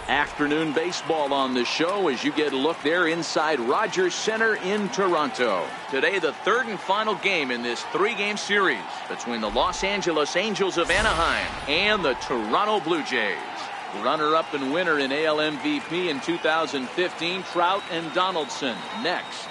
Afternoon baseball on the show as you get a look there inside Rogers Center in Toronto. Today, the third and final game in this three-game series between the Los Angeles Angels of Anaheim and the Toronto Blue Jays. Runner-up and winner in AL MVP in 2015, Trout and Donaldson next.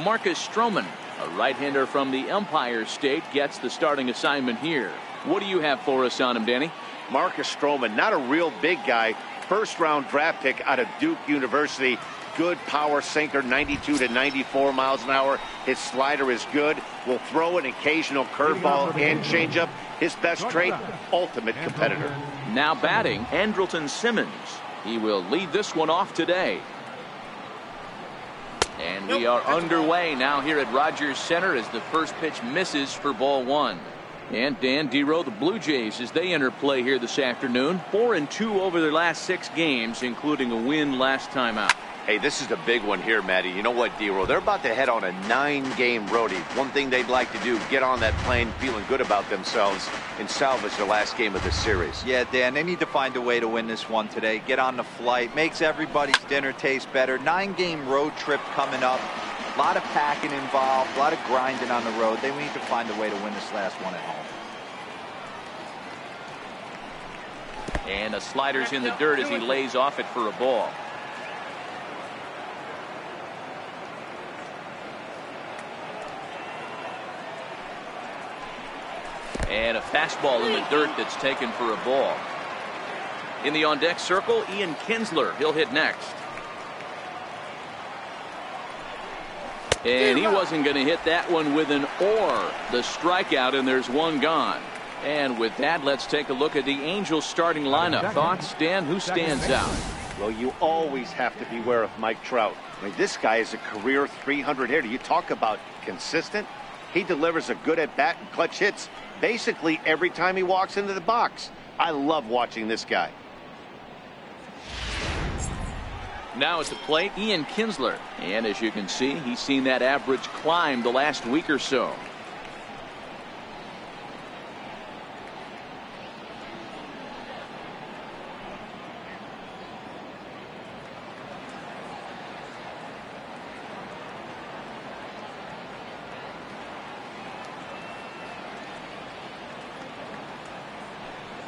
Marcus Stroman, a right-hander from the Empire State, gets the starting assignment here. What do you have for us on him, Danny? Marcus Stroman, not a real big guy. First-round draft pick out of Duke University. Good power sinker, 92 to 94 miles an hour. His slider is good. Will throw an occasional curveball and changeup. His best trait, ultimate competitor. Now batting, Andrelton Simmons. He will lead this one off today. And we are underway now here at Rogers Center as the first pitch misses for ball one. And Dan Dero, the Blue Jays, as they enter play here this afternoon, 4-2 over their last 6 games, including a win last time out. Hey, this is a big one here, Matty. You know what, Dero? They're about to head on a 9-game roadie. One thing they'd like to do, get on that plane feeling good about themselves and salvage the last game of the series. Yeah, Dan, they need to find a way to win this one today. Get on the flight. Makes everybody's dinner taste better. 9-game road trip coming up. A lot of packing involved, a lot of grinding on the road. They need to find a way to win this last one at home. And the slider's in the dirt as he lays off it for a ball. And a fastball in the dirt that's taken for a ball. In the on-deck circle, Ian Kinsler. He'll hit next. And he wasn't going to hit that one with an or. The strikeout, and there's one gone. And with that, let's take a look at the Angels starting lineup. Thoughts, Dan? Who stands out? Well, you always have to beware of Mike Trout. I mean, this guy is a career 300 hitter. You talk about consistent. He delivers a good at-bat and clutch hits basically every time he walks into the box. I love watching this guy. Now at the plate, Ian Kinsler. And as you can see, he's seen that average climb the last week or so.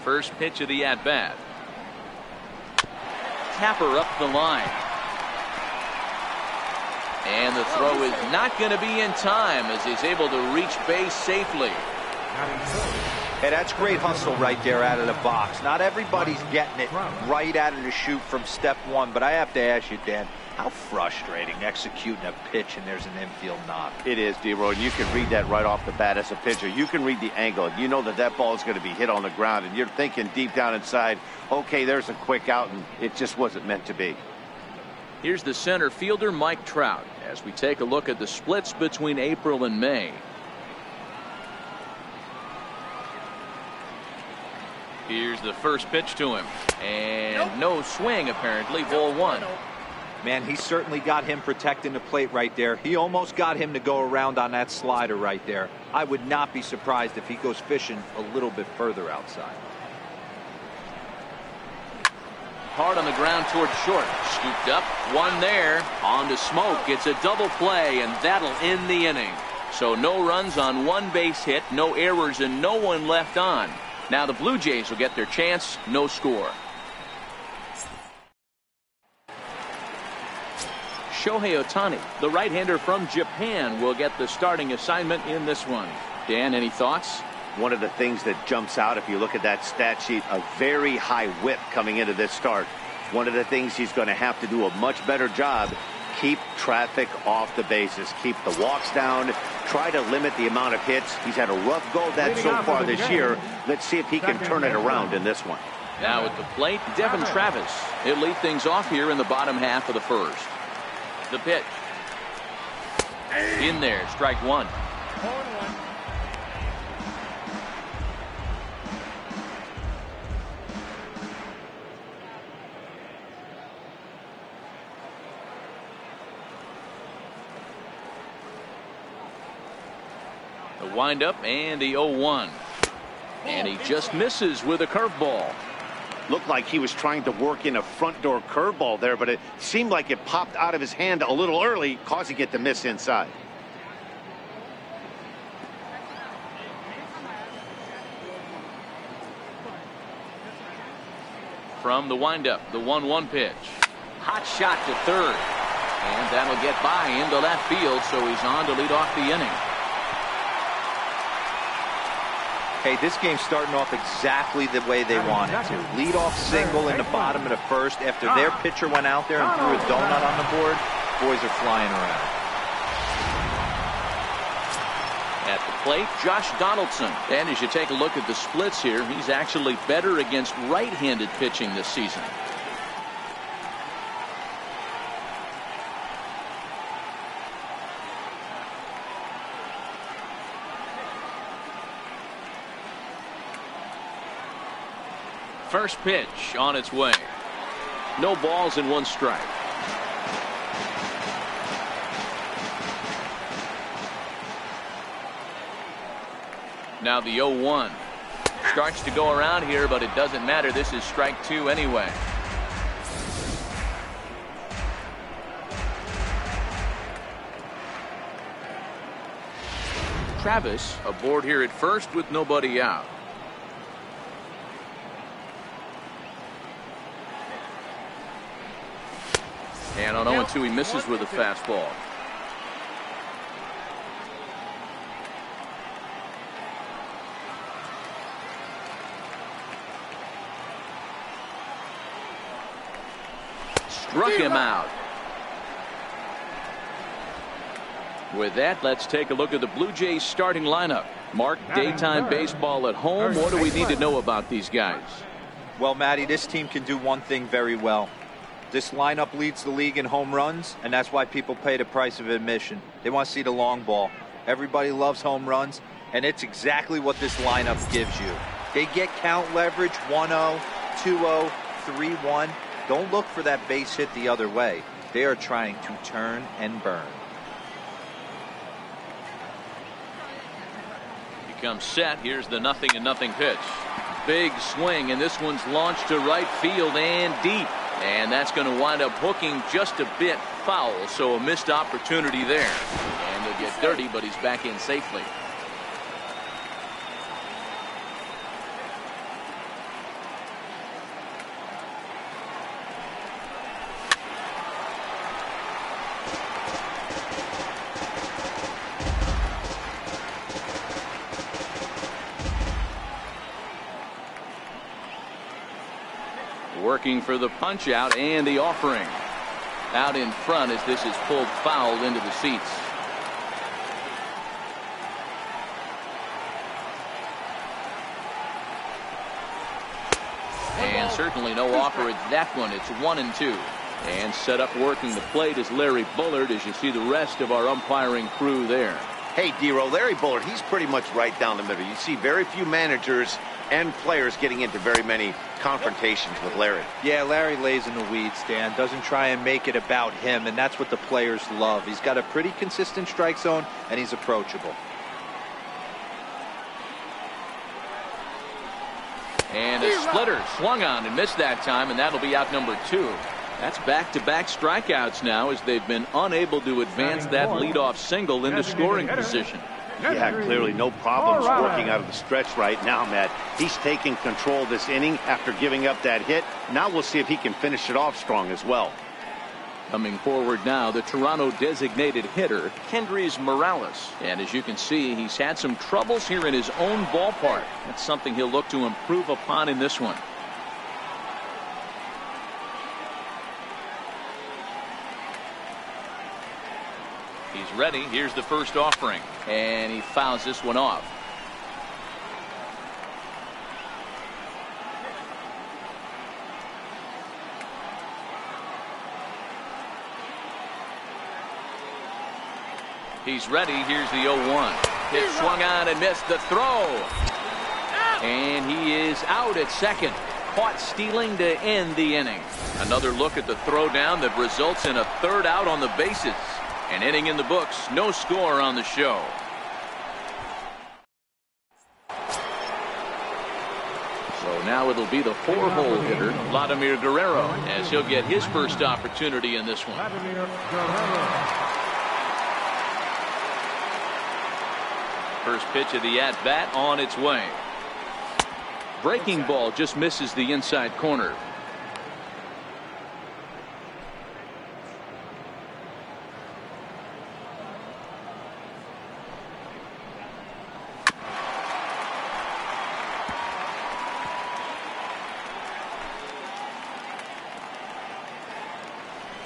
First pitch of the at-bat. Tapper up the line. And the throw is not going to be in time as he's able to reach base safely. Hey, that's great hustle right there out of the box. Not everybody's getting it right out of the chute from step one, but I have to ask you, Dan, how frustrating executing a pitch and there's an infield knock. It is, Dero, and you can read that right off the bat as a pitcher. You can read the angle. You know that that ball is going to be hit on the ground, and you're thinking deep down inside, okay, there's a quick out, and it just wasn't meant to be. Here's the center fielder, Mike Trout, as we take a look at the splits between April and May. Here's the first pitch to him. And no swing, apparently, ball one. Man, he certainly got him protecting the plate right there. He almost got him to go around on that slider right there. I would not be surprised if he goes fishing a little bit further outside. Hard on the ground toward short. Scooped up, one there. On to Smoke. It's a double play, and that'll end the inning. So no runs on one base hit, no errors, and no one left on. Now the Blue Jays will get their chance, no score. Shohei Ohtani, the right-hander from Japan, will get the starting assignment in this one. Dan, any thoughts? One of the things that jumps out if you look at that stat sheet, a very high whip coming into this start. One of the things he's going to have to do a much better job, keep traffic off the bases, keep the walks down, try to limit the amount of hits. He's had a rough go of that so far this year. Let's see if he can turn it around in this one. Now at the plate, Devin Travis. He'll lead things off here in the bottom half of the first. The pitch. In there, strike one. The windup and the 0-1. And he just misses with a curveball. Looked like he was trying to work in a front door curveball there, but it seemed like it popped out of his hand a little early, causing it to miss inside. From the windup, the 1-1 pitch. Hot shot to third. And that'll get by into left field, so he's on to lead off the inning. Hey, this game's starting off exactly the way they wanted to. Lead off single in the bottom of the first after their pitcher went out there and threw a donut on the board. Boys are flying around. At the plate, Josh Donaldson. And as you take a look at the splits here, he's actually better against right-handed pitching this season. First pitch on its way. No balls and 1 strike. Now the 0-1. Starts to go around here, but it doesn't matter. This is strike 2 anyway. Travis aboard here at first with nobody out. And on 0-2, he misses with a fastball. Struck him out. With that, let's take a look at the Blue Jays starting lineup. Mark, daytime baseball at home. What do we need to know about these guys? Well, Matty, this team can do one thing very well. This lineup leads the league in home runs, and that's why people pay the price of admission. They want to see the long ball. Everybody loves home runs, and it's exactly what this lineup gives you. They get count leverage 1-0, 2-0, 3-1. Don't look for that base hit the other way. They are trying to turn and burn. He comes set. Here's the 0-0 pitch. Big swing, and this one's launched to right field and deep. And that's going to wind up hooking just a bit foul, so a missed opportunity there. And he'll get dirty, but he's back in safely. Working for the punch out and the offering. Out in front as this is pulled foul into the seats. And certainly no offer at that one. It's 1-2. And set up working the plate is Larry Bullard, as you see the rest of our umpiring crew there. Hey, D-Row, Larry Bullard, he's pretty much right down the middle. You see very few managers and players getting into very many confrontations with Larry. Yeah, Larry lays in the weeds, Dan. Doesn't try and make it about him, and that's what the players love. He's got a pretty consistent strike zone, and he's approachable. And a splitter swung on and missed that time, and that'll be out number 2. That's back-to-back strikeouts now, as they've been unable to advance that leadoff single into scoring position. Yeah, clearly no problems working out of the stretch right now, Matt. He's taking control of this inning after giving up that hit. Now we'll see if he can finish it off strong as well. Coming forward now, the Toronto designated hitter, Kendrys Morales. And as you can see, he's had some troubles here in his own ballpark. That's something he'll look to improve upon in this one. He's ready. Here's the first offering. And he fouls this one off. He's ready. Here's the 0-1. Pitch swung on and missed the throw. And he is out at second. Caught stealing to end the inning. Another look at the throw down that results in a third out on the bases. An inning in the books. No score on the show. So now it'll be the 4-hole hitter, Vladimir Guerrero, as he'll get his first opportunity in this one. First pitch of the at-bat on its way. Breaking ball just misses the inside corner.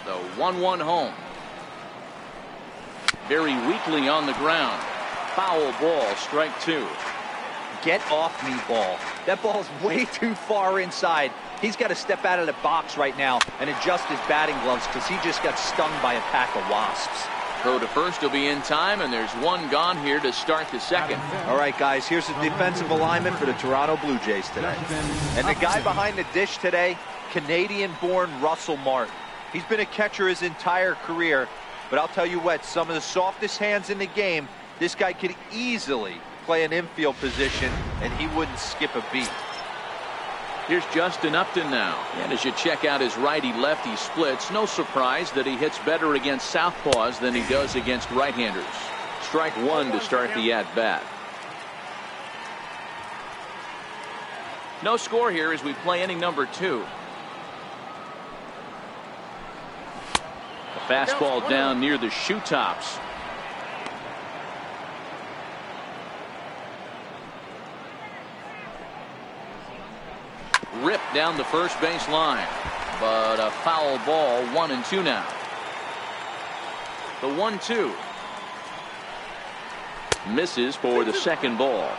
The 1-1 home. Very weakly on the ground. Foul ball, strike 2. Get off me, ball. That ball's way too far inside. He's got to step out of the box right now and adjust his batting gloves because he just got stung by a pack of wasps. Throw to first will be in time, and there's one gone here to start the second. All right, guys, here's the defensive alignment for the Toronto Blue Jays today. And the guy behind the dish today, Canadian-born Russell Martin. He's been a catcher his entire career, but I'll tell you what, some of the softest hands in the game, this guy could easily play an infield position, and he wouldn't skip a beat. Here's Justin Upton now. And as you check out his righty-lefty splits, no surprise that he hits better against southpaws than he does against right-handers. Strike 1 to start the at-bat. No score here as we play inning number 2. A fastball down near the shoe tops. Ripped down the first base line, but a foul ball. 1-2 now. The 1-2 misses for the second ball.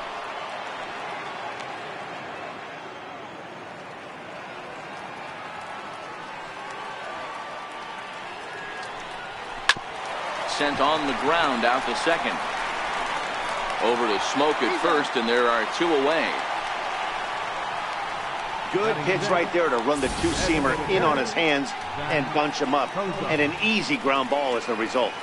Sent on the ground out to second. Over to Smoke at first, and there are 2 away. Good hits right there to run the two-seamer in on his hands and bunch him up. And an easy ground ball as the result.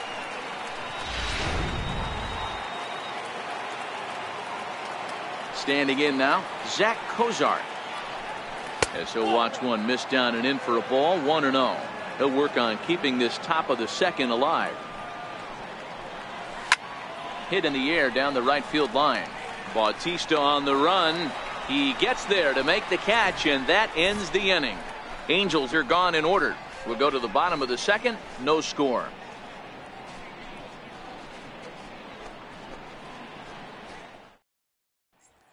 Standing in now, Zach Cozart. As he'll watch one miss down and in for a ball. 1-0. He'll work on keeping this top of the second alive. Hit in the air down the right field line. Bautista on the run. He gets there to make the catch, and that ends the inning. Angels are gone in order. We'll go to the bottom of the second. No score.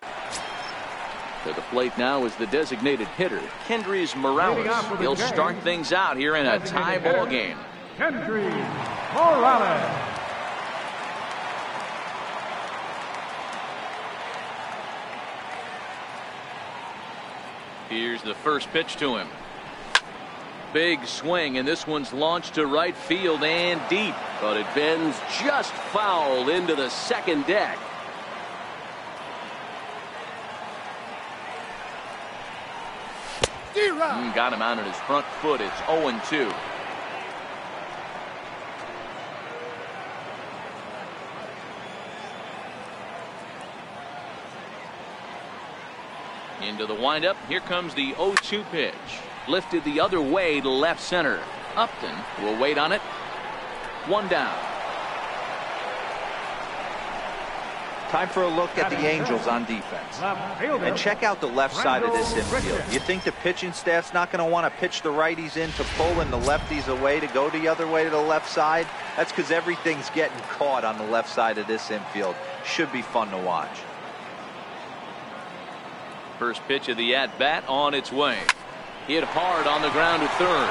To the plate now is the designated hitter, Kendrys Morales. He'll start things out here in a tie ball game. Kendrys Morales. Here's the first pitch to him. Big swing, and this one's launched to right field and deep, but it bends just foul into the second deck. Got him out on his front foot. It's 0-2. Into the windup. Here comes the 0-2 pitch. Lifted the other way to left center. Upton will wait on it. 1 down. Time for a look at the Angels on defense. And check out the left side of this infield. You think the pitching staff's not going to want to pitch the righties in to pull and the lefties away to go the other way to the left side? That's because everything's getting caught on the left side of this infield. Should be fun to watch. First pitch of the at-bat on its way. Hit hard on the ground at third.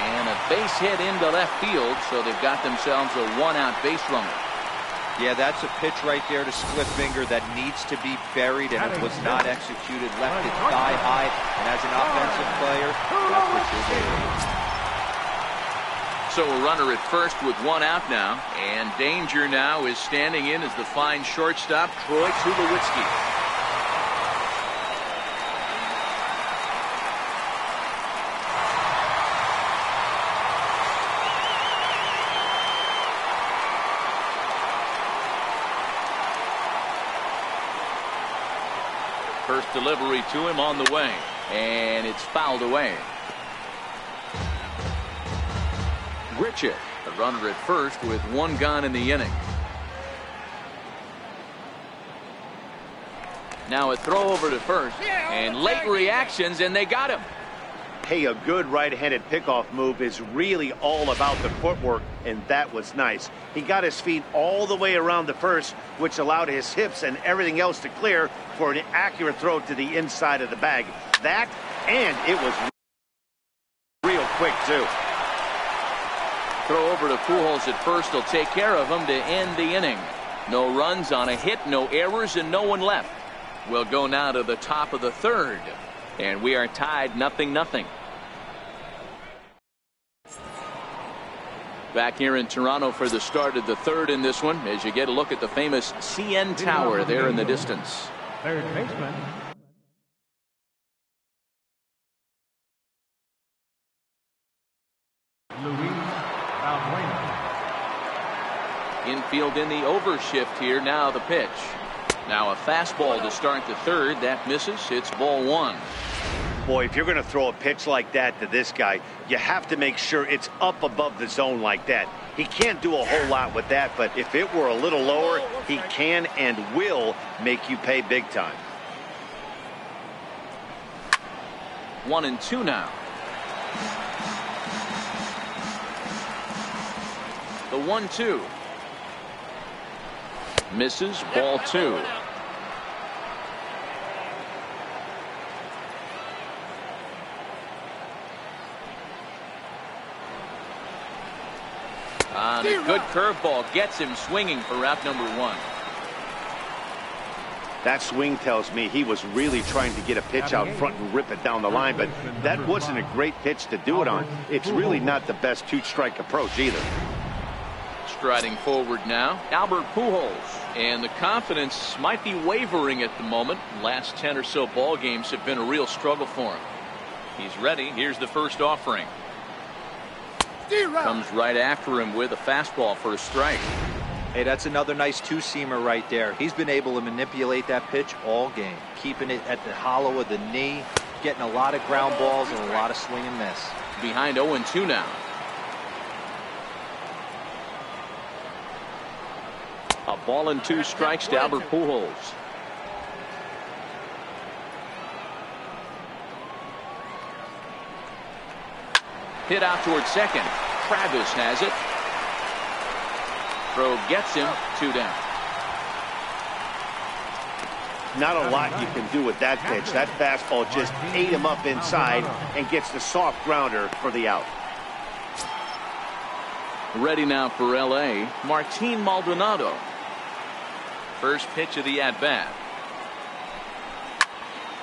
And a base hit into left field, so they've got themselves a 1-out base runner. Yeah, that's a pitch right there to split finger that needs to be buried, and it was not executed. Left it thigh high, and as an offensive player, that's what you're doing. So a runner at first with 1 out now, and danger now is standing in as the fine shortstop, Troy Tulowitzki. First delivery to him on the way, and it's fouled away. Grichuk, the runner at first with one gone in the inning. Now a throw over to first, and late reactions, and they got him. Hey, a good right-handed pickoff move is really all about the footwork, and that was nice. He got his feet all the way around the first, which allowed his hips and everything else to clear for an accurate throw to the inside of the bag. That, and it was real quick, too. Throw over to Pujols at first will take care of him to end the inning. No runs on a hit, no errors, and no one left. We'll go now to the top of the third, and we are tied 0-0. Back here in Toronto for the start of the third in this one, as you get a look at the famous CN Tower there in the distance. Third baseman, Luis Valbuena. Infield in the overshift here. Now the pitch. Now a fastball to start the third. That misses. It's ball one. Boy, if you're going to throw a pitch like that to this guy, you have to make sure it's up above the zone like that. He can't do a whole lot with that, but if it were a little lower, he can and will make you pay big time. 1-2 now. The 1-2. Misses. Ball two. On a good curveball gets him swinging for out number one. That swing tells me he was really trying to get a pitch out front and rip it down the line, but that wasn't a great pitch to do it on. It's really not the best two-strike approach either. Striding forward now, Albert Pujols. And the confidence might be wavering at the moment. Last 10 or so ball games have been a real struggle for him. He's ready. Here's the first offering. Comes right after him with a fastball for a strike. Hey, that's another nice two-seamer right there. He's been able to manipulate that pitch all game, keeping it at the hollow of the knee, getting a lot of ground balls and a lot of swing and miss. Behind 0-2 now. A ball and two strikes to Albert Pujols. Hit out towards second. Travis has it. Throw gets him. 2 down. Not a lot you can do with that pitch. That fastball just ate him up inside and gets the soft grounder for the out. Ready now for L.A. Martin Maldonado. First pitch of the at-bat.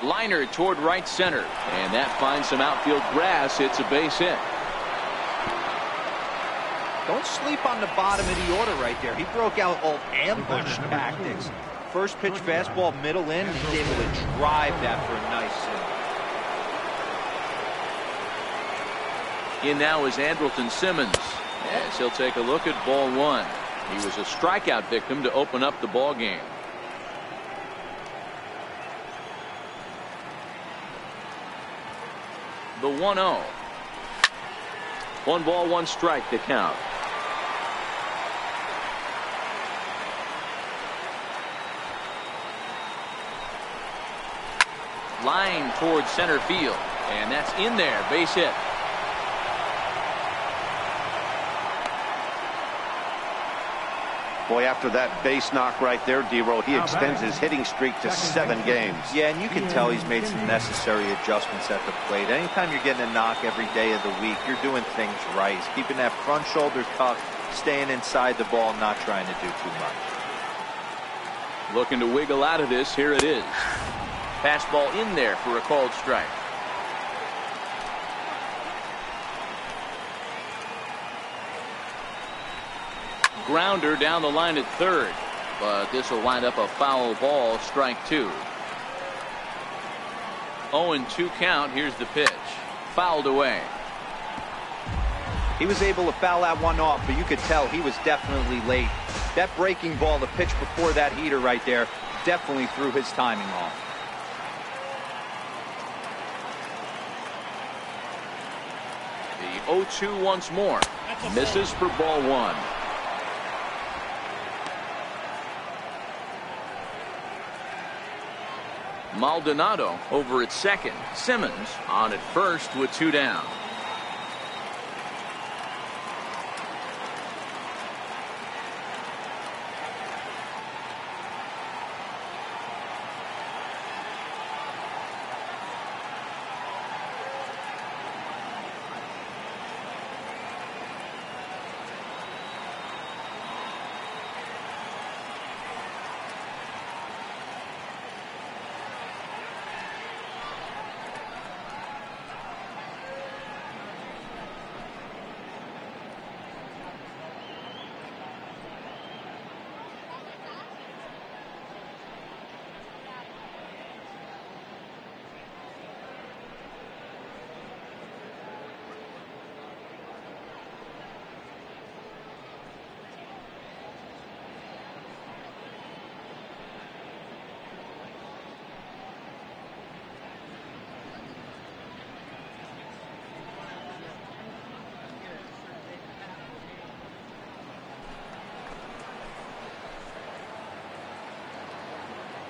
Liner toward right center, and that finds some outfield grass. It's a base hit. Don't sleep on the bottom of the order right there. He broke out all ambush tactics. First pitch fastball middle in, and he's able to drive that for a nice hit. In now is Andrelton Simmons, as he'll take a look at ball one. He was a strikeout victim to open up the ball game. The 1-0. 1 ball, 1 strike to count. Line towards center field, and that's in there. Base hit. Boy, after that base knock right there, D-Roll, he extends his hitting streak to 7 games. Yeah, and you can tell he's made some necessary adjustments at the plate. Anytime you're getting a knock every day of the week, you're doing things right. He's keeping that front shoulder tucked, staying inside the ball, not trying to do too much. Looking to wiggle out of this. Here it is. Fastball in there for a called strike. Grounder down the line at third, but this will wind up a foul ball. Strike 2. 0-2 count. Here's the pitch. Fouled away. He was able to foul that one off, but you could tell he was definitely late. That breaking ball, the pitch before that heater right there, definitely threw his timing off. The 0-2 once more. Misses for ball one. Maldonado over at second. Simmons on at first with two down.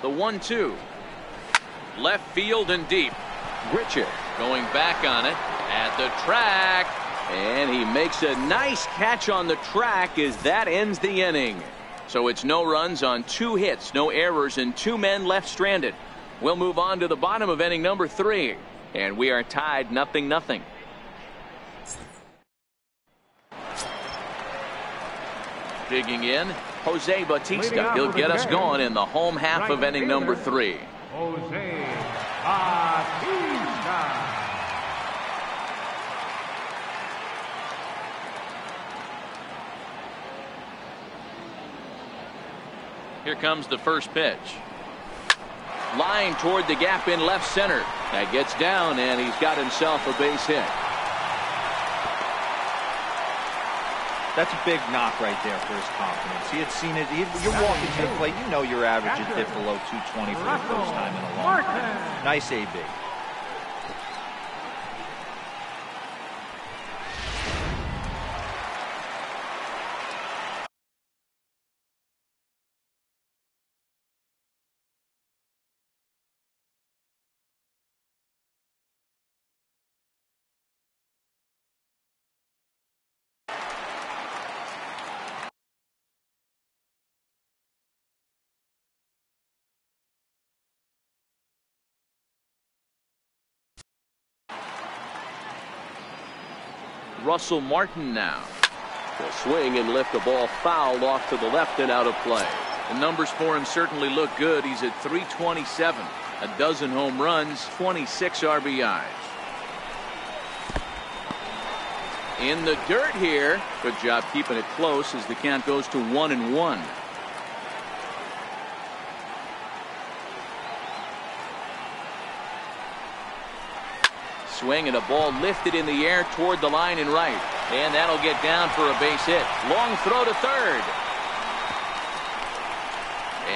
The 1-2. Left field and deep. Richard going back on it at the track. And he makes a nice catch on the track as that ends the inning. So it's no runs on 2 hits, no errors, and 2 men left stranded. We'll move on to the bottom of inning number 3. And we are tied 0-0. Digging in, Jose Bautista. He'll get us going in the home half of inning number 3. Jose Bautista. Here comes the first pitch. Line toward the gap in left center. That gets down, and he's got himself a base hit. That's a big knock right there for his confidence. He had seen it. You're walking to the plate. You know your average is dipped below 220 for the first time in a long time. Nice AB. Russell Martin now. Will swing and lift the ball foul off to the left and out of play. The numbers for him certainly look good. He's at 327. A dozen home runs, 26 RBIs. In the dirt here. Good job keeping it close as the count goes to 1-1. Swing and a ball lifted in the air toward the line and right. And that'll get down for a base hit. Long throw to third.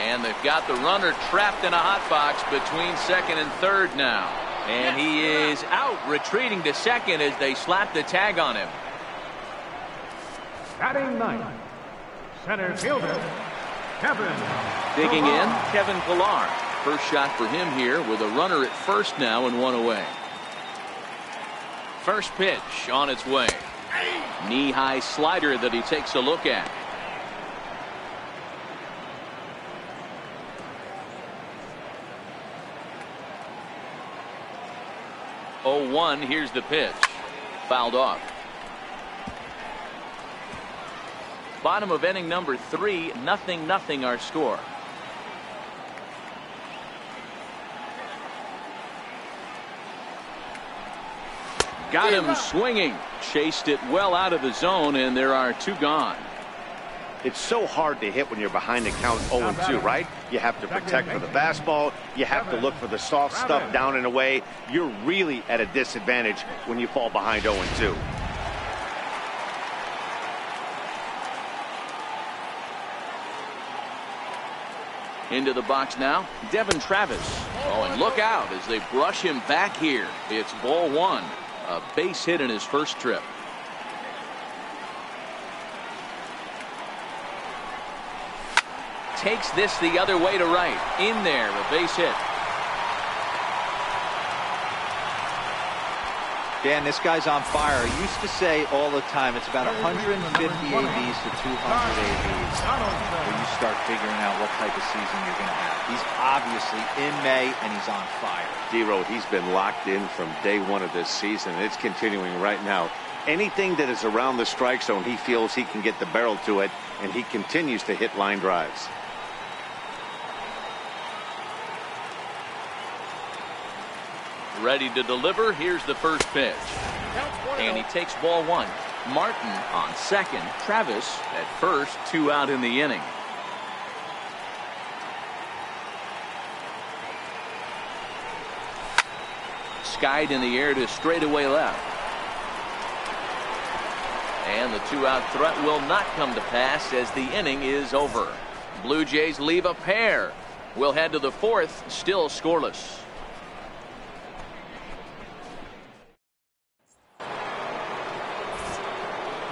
And they've got the runner trapped in a hot box between second and third now. And he is out, retreating to second as they slap the tag on him. Batting ninth, center fielder, Kevin. Digging in, Kevin Pillar. First shot for him here with a runner at first now and one away. First pitch on its way. Knee-high slider that he takes a look at. Oh, 1. Here's the pitch. Fouled off. Bottom of inning number 3. 0-0 our score. Got him swinging. Chased it well out of the zone, and there are 2 gone. It's so hard to hit when you're behind the count 0-2, right? You have to protect for the fastball. You have to look for the soft stuff down and away. You're really at a disadvantage when you fall behind 0-2. Into the box now, Devin Travis. Oh, and look out as they brush him back here. It's ball 1. A base hit in his first trip. Takes this the other way to right. In there, a base hit. Dan, this guy's on fire. I used to say all the time it's about 150 ABs to 200 ABs when you start figuring out what type of season you're going to have. He's obviously in May, and he's on fire. D-Road, he's been locked in from day one of this season, and it's continuing right now. Anything that is around the strike zone, he feels he can get the barrel to it, and he continues to hit line drives. Ready to deliver. Here's the first pitch. And he takes ball one. Martin on second. Travis at first. 2 out in the inning. Skied in the air to straightaway left. And the 2-out threat will not come to pass as the inning is over. Blue Jays leave a pair. We'll head to the fourth, still scoreless.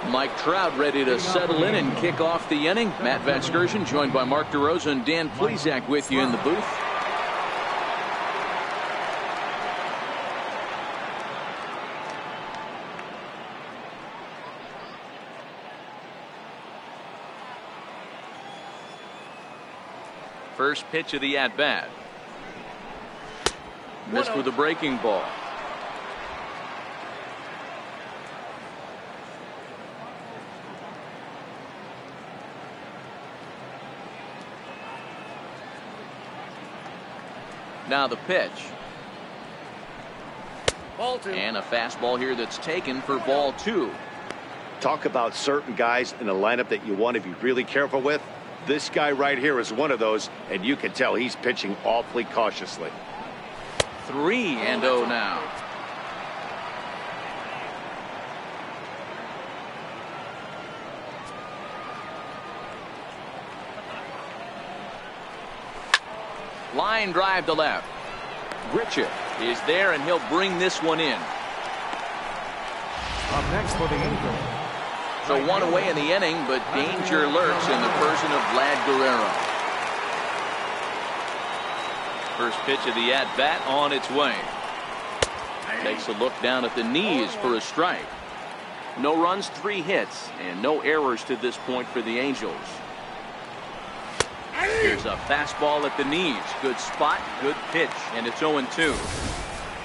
Mike Trout ready to settle in and kick off the inning. Matt Vatskersian joined by Mark DeRosa and Dan Plesac with you in the booth. First pitch of the at-bat. Missed with a breaking ball. Now the pitch. Ball two. And a fastball here that's taken for ball two. Talk about certain guys in a lineup that you want to be really careful with. This guy right here is one of those, and you can tell he's pitching awfully cautiously. 3-0 now. Line drive to left. Grichuk is there, and he'll bring this one in. Up next for the Angels. So one away in the inning, but danger lurks in the person of Vlad Guerrero. First pitch of the at-bat on its way. Takes a look down at the knees for a strike. No runs, 3 hits, and no errors to this point for the Angels. Here's a fastball at the knees. Good spot, good pitch, and it's 0-2.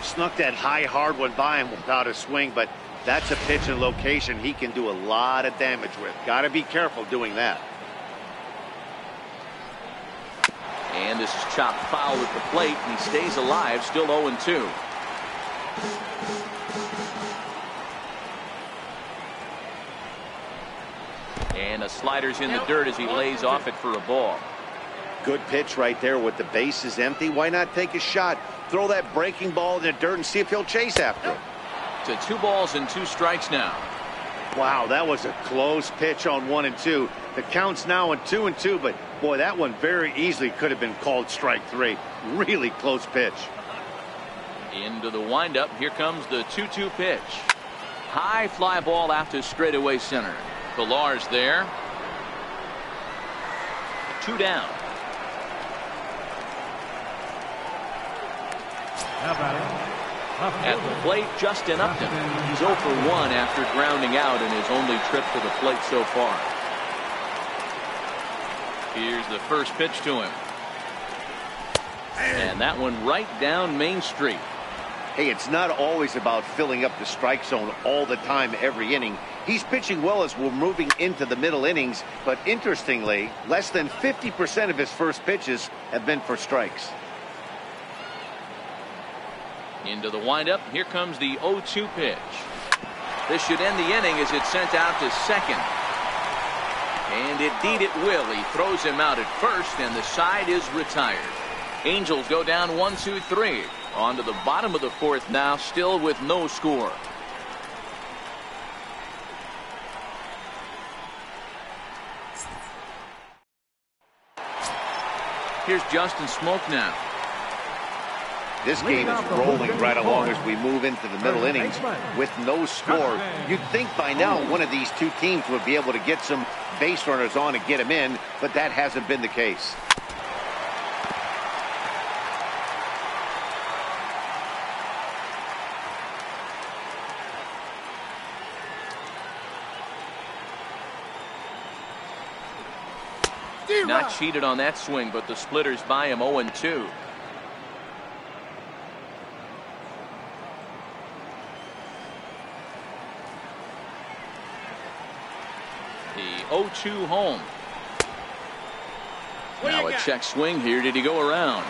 Snuck that high, hard one by him without a swing, but that's a pitch and location he can do a lot of damage with. Got to be careful doing that. And this is chopped foul at the plate, and he stays alive, still 0-2. And a slider's in the dirt as he lays off it for a ball. Good pitch right there with the bases empty. Why not take a shot? Throw that breaking ball in the dirt and see if he'll chase after it. To 2 balls and 2 strikes now. Wow, that was a close pitch on 1 and 2. The count's now on 2 and 2, but boy, that one very easily could have been called strike 3. Really close pitch. Into the windup. Here comes the 2-2 pitch. High fly ball out to straightaway center. Pillar's there. 2 down. At the plate, Justin Upton. He's 0 for 1 after grounding out in his only trip to the plate so far. Here's the first pitch to him. And that one right down Main Street. Hey, it's not always about filling up the strike zone all the time every inning. He's pitching well as we're moving into the middle innings, but interestingly, less than 50% of his first pitches have been for strikes. Into the windup. Here comes the 0-2 pitch. This should end the inning as it's sent out to second. And indeed it will. He throws him out at first, and the side is retired. Angels go down 1-2-3. On to the bottom of the fourth now, still with no score. Here's Justin Smoke now. This game is rolling right along as we move into the middle innings with no score. You'd think by now one of these two teams would be able to get some base runners on and get them in, but that hasn't been the case. Not cheated on that swing, but the splitters by him 0-2. The 0-2 home. Now a check swing here. Did he go around?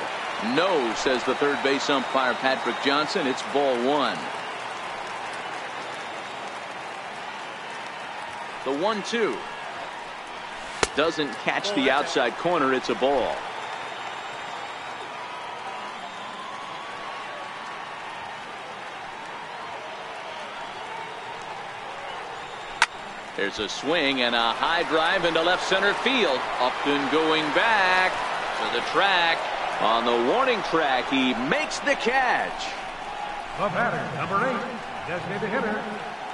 No, says the third base umpire Patrick Johnson. It's ball one. The 1-2. Doesn't catch the outside corner. It's a ball. There's a swing and a high drive into left center field. Upton going back to the track. On the warning track, he makes the catch. The batter, number 8, designated hitter,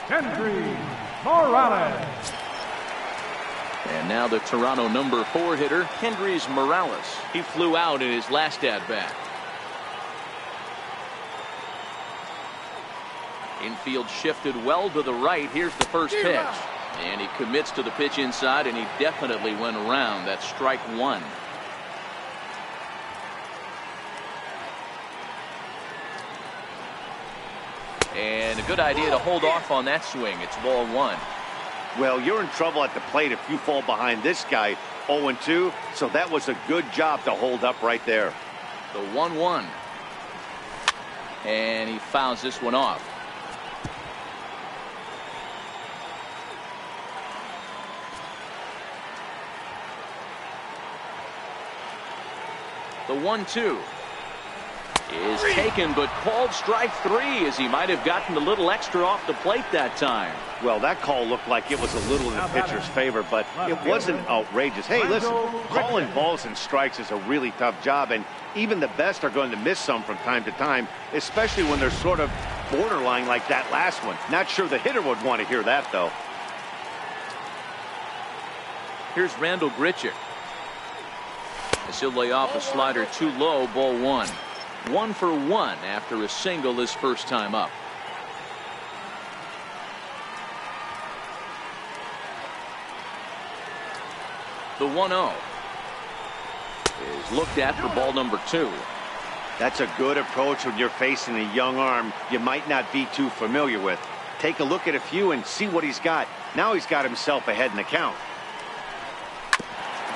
Kendry Morales. And now the Toronto number 4 hitter, Kendrys Morales. He flew out in his last at-bat. Infield shifted well to the right. Here's the first pitch. And he commits to the pitch inside, and he definitely went around. That's strike one. And a good idea to hold off on that swing. It's ball one. Well, you're in trouble at the plate if you fall behind this guy 0-2, so that was a good job to hold up right there. The 1-1. And he fouls this one off. The 1-2 is taken, but called strike three, as he might have gotten a little extra off the plate that time. Well, that call looked like it was a little in the pitcher's favor, but it wasn't outrageous. Hey, listen, calling balls and strikes is a really tough job, and even the best are going to miss some from time to time, especially when they're sort of borderline like that last one. Not sure the hitter would want to hear that, though. Here's Randall Grichuk. As he'll lay off a slider too low, ball one. 1 for 1 after a single his first time up. The 1-0 is looked at for ball number 2. That's a good approach when you're facing a young arm you might not be too familiar with. Take a look at a few and see what he's got. Now he's got himself ahead in the count.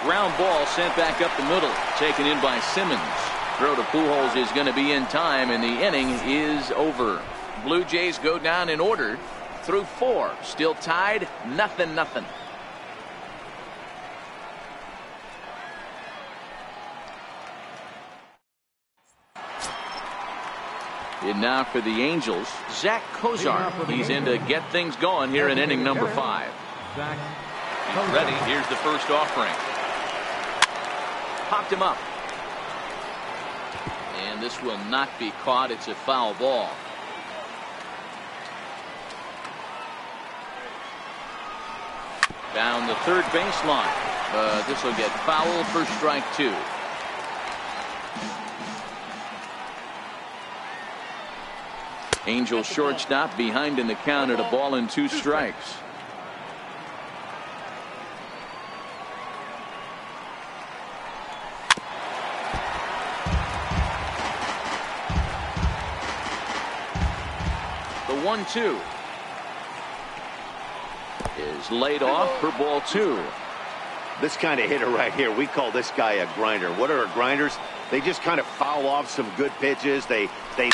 Ground ball sent back up the middle, taken in by Simmons. Throw to Pujols is going to be in time, and the inning is over. Blue Jays go down in order through 4. Still tied, 0-0. And now for the Angels, Zach Kozar. He's in to get things going here in inning number 5. He's ready. Here's the first offering. Popped him up. And this will not be caught. It's a foul ball. Down the third baseline. But this will get foul for strike 2. Angel shortstop behind in the count at 1-2 strikes. The 1-2 is laid off for ball 2. This kind of hitter right here, we call this guy a grinder. What are grinders? They just kind of foul off some good pitches. They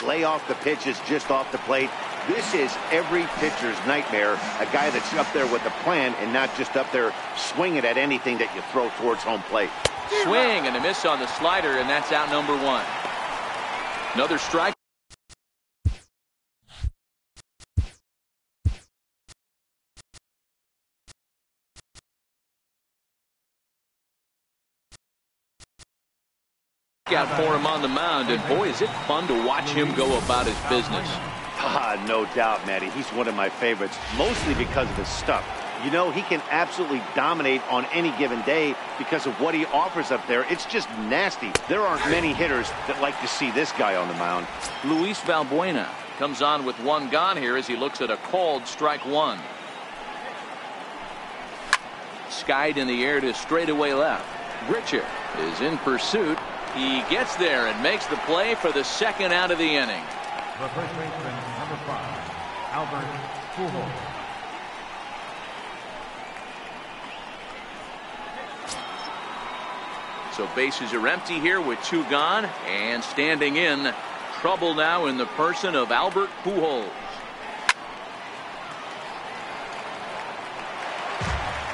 lay off the pitches just off the plate. This is every pitcher's nightmare, a guy that's up there with a plan and not just up there swinging at anything that you throw towards home plate. Swing and a miss on the slider, and that's out number 1. Another strike. Out for him on the mound, and boy, is it fun to watch him go about his business. No doubt, Matty. He's one of my favorites, mostly because of his stuff. You know, he can absolutely dominate on any given day because of what he offers up there. It's just nasty. There aren't many hitters that like to see this guy on the mound. Luis Valbuena comes on with one gone here as he looks at a called strike one. Skied in the air to straightaway left. Richard is in pursuit. He gets there and makes the play for the second out of the inning. The first baseman, number 5, Albert Pujols. So bases are empty here with 2 gone, and standing in, trouble now in the person of Albert Pujols.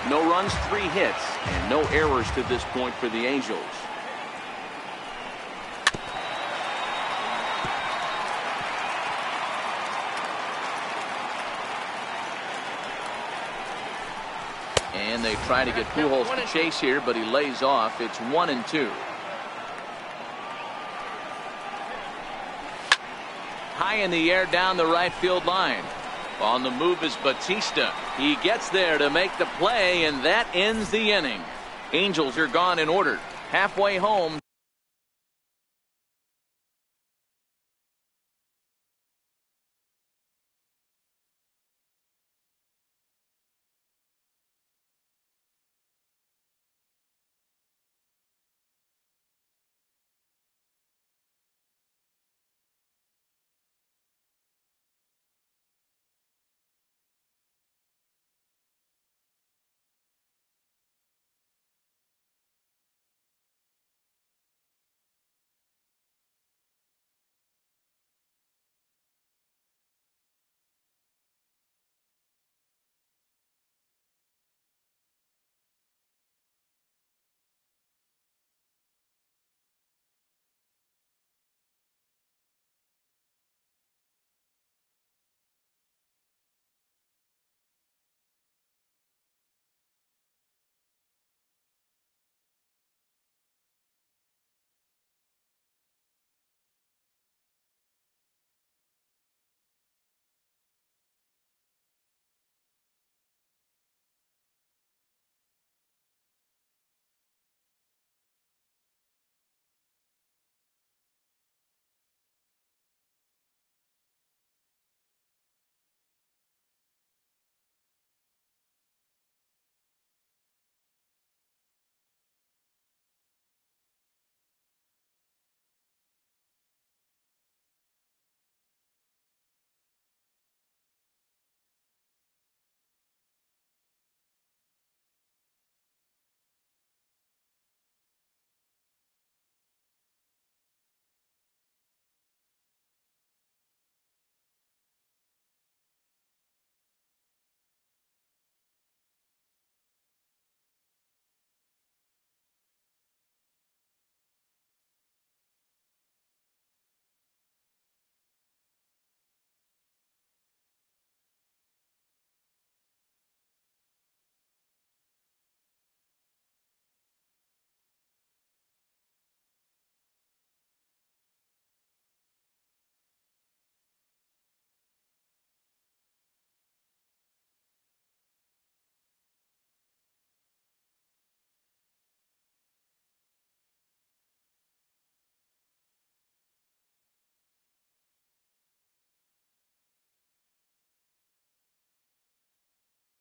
No runs, 3 hits, and no errors to this point for the Angels. And they try to get Pujols to chase here, but he lays off. It's 1-2. High in the air down the right field line. On the move is Batista. He gets there to make the play, and that ends the inning. Angels are gone in order. Halfway home.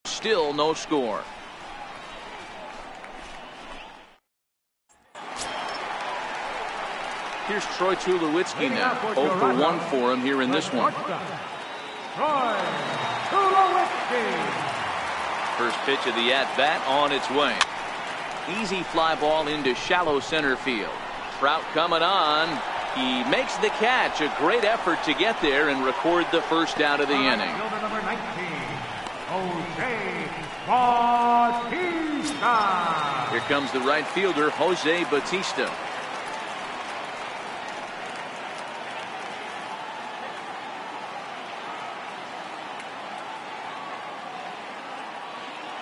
Still no score. Here's Troy Tulowitzki now. 0 for 1 for him here in this one. Troy Tulowitzki. First pitch of the at-bat on its way. Easy fly ball into shallow center field. Trout coming on. He makes the catch. A great effort to get there and record the first out of the inning. Fielder number 19, Jose Bautista. Here comes the right fielder, Jose Bautista.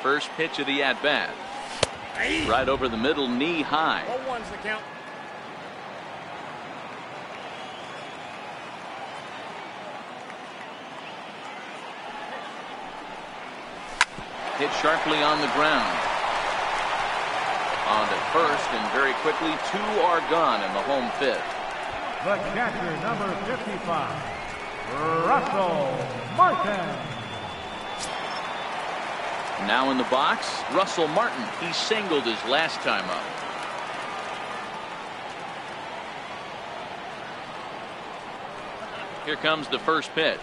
First pitch of the at-bat. Right over the middle, knee high. 0-1's the count. hit sharply on the ground. On to first, and very quickly 2 are gone in the home fifth. The catcher, number 55, Russell Martin. Now in the box, Russell Martin. He singled his last time up. Here comes the first pitch.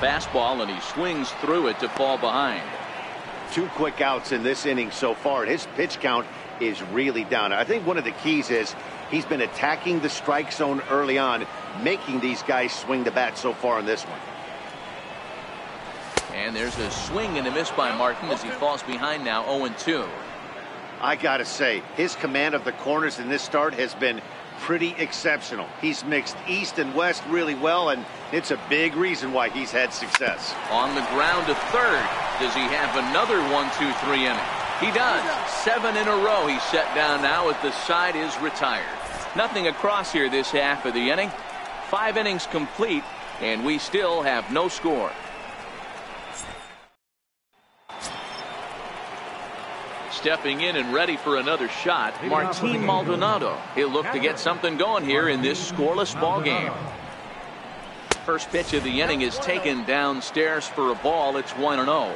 Fastball, and he swings through it to fall behind. 2 quick outs in this inning so far, and his pitch count is really down. I think one of the keys is he's been attacking the strike zone early on, making these guys swing the bat so far in this one. And there's a swing and a miss by Martin as he falls behind now 0-2. I gotta say, his command of the corners in this start has been pretty exceptional. He's mixed east and west really well, and it's a big reason why he's had success. On the ground to third. Does he have another 1-2-3 inning? He does. 7 in a row he's set down now as the side is retired. Nothing across here this half of the inning. 5 innings complete, and we still have no score. Stepping in and ready for another shot, Martin Maldonado. He'll look to get something going here in this scoreless ball game. First pitch of the inning is taken downstairs for a ball. It's 1-0.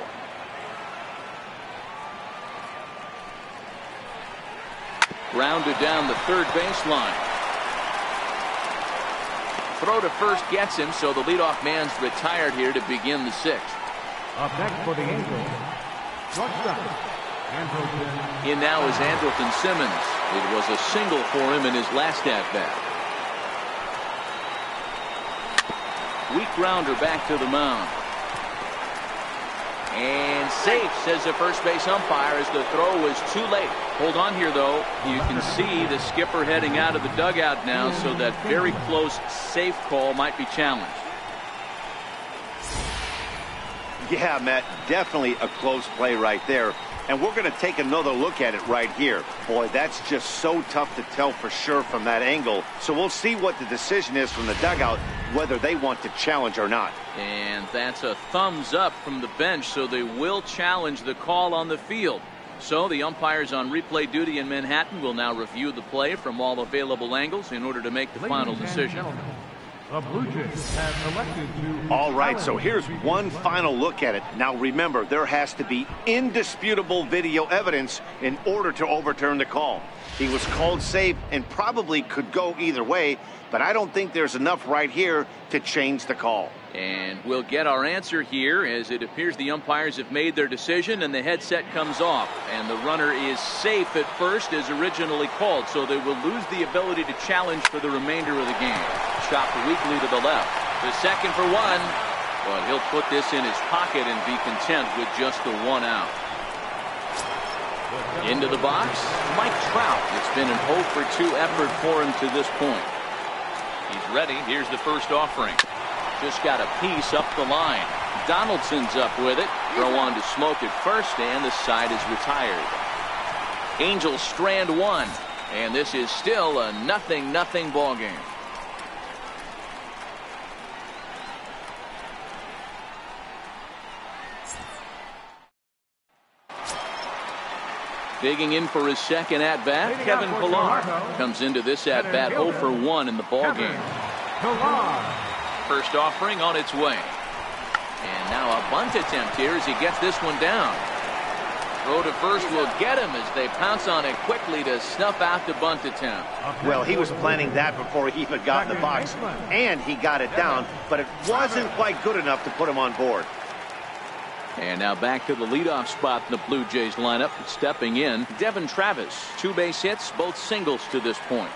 Grounded down the third baseline. Throw to first gets him, so the leadoff man's retired here to begin the 6th. Up next for the Angels, shortstop, Andrelton. In now is Andrelton Simmons. It was a single for him in his last at-bat. Weak grounder back to the mound. And safe, says the first base umpire, as the throw was too late. Hold on here, though. You can see the skipper heading out of the dugout now, so that very close safe call might be challenged. Yeah, Matt, definitely a close play right there. And we're going to take another look at it right here. Boy, that's just so tough to tell for sure from that angle. So we'll see what the decision is from the dugout, whether they want to challenge or not. And that's a thumbs up from the bench, so they will challenge the call on the field. So the umpires on replay duty in Manhattan will now review the play from all available angles in order to make the final decision. The Blue Jays have elected to... All right, so here's one final look at it. Now remember, there has to be indisputable video evidence in order to overturn the call. He was called safe and probably could go either way, but I don't think there's enough right here to change the call. And we'll get our answer here, as it appears the umpires have made their decision and the headset comes off. And the runner is safe at first as originally called, so they will lose the ability to challenge for the remainder of the game. Chopped weakly to the left. The second for 1, but he'll put this in his pocket and be content with just the 1 out. Into the box, Mike Trout. It's been an 0 for 2 effort for him to this point. He's ready. Here's the first offering. Just got a piece up the line. Donaldson's up with it. Throw on to Smoke at first, and the side is retired. Angels strand 1, and this is still a 0-0 ball game. Digging in for his second at-bat, Kevin Pillar comes into this at-bat 0 for 1 in the ball game. First offering on its way. And now a bunt attempt here as he gets this one down. Throw to first will get him as they pounce on it quickly to snuff out the bunt attempt. Well, he was planning that before he even got in the box, and he got it down, but it wasn't quite good enough to put him on board. And now back to the leadoff spot in the Blue Jays lineup. Stepping in, Devin Travis. 2 base hits, both singles to this point.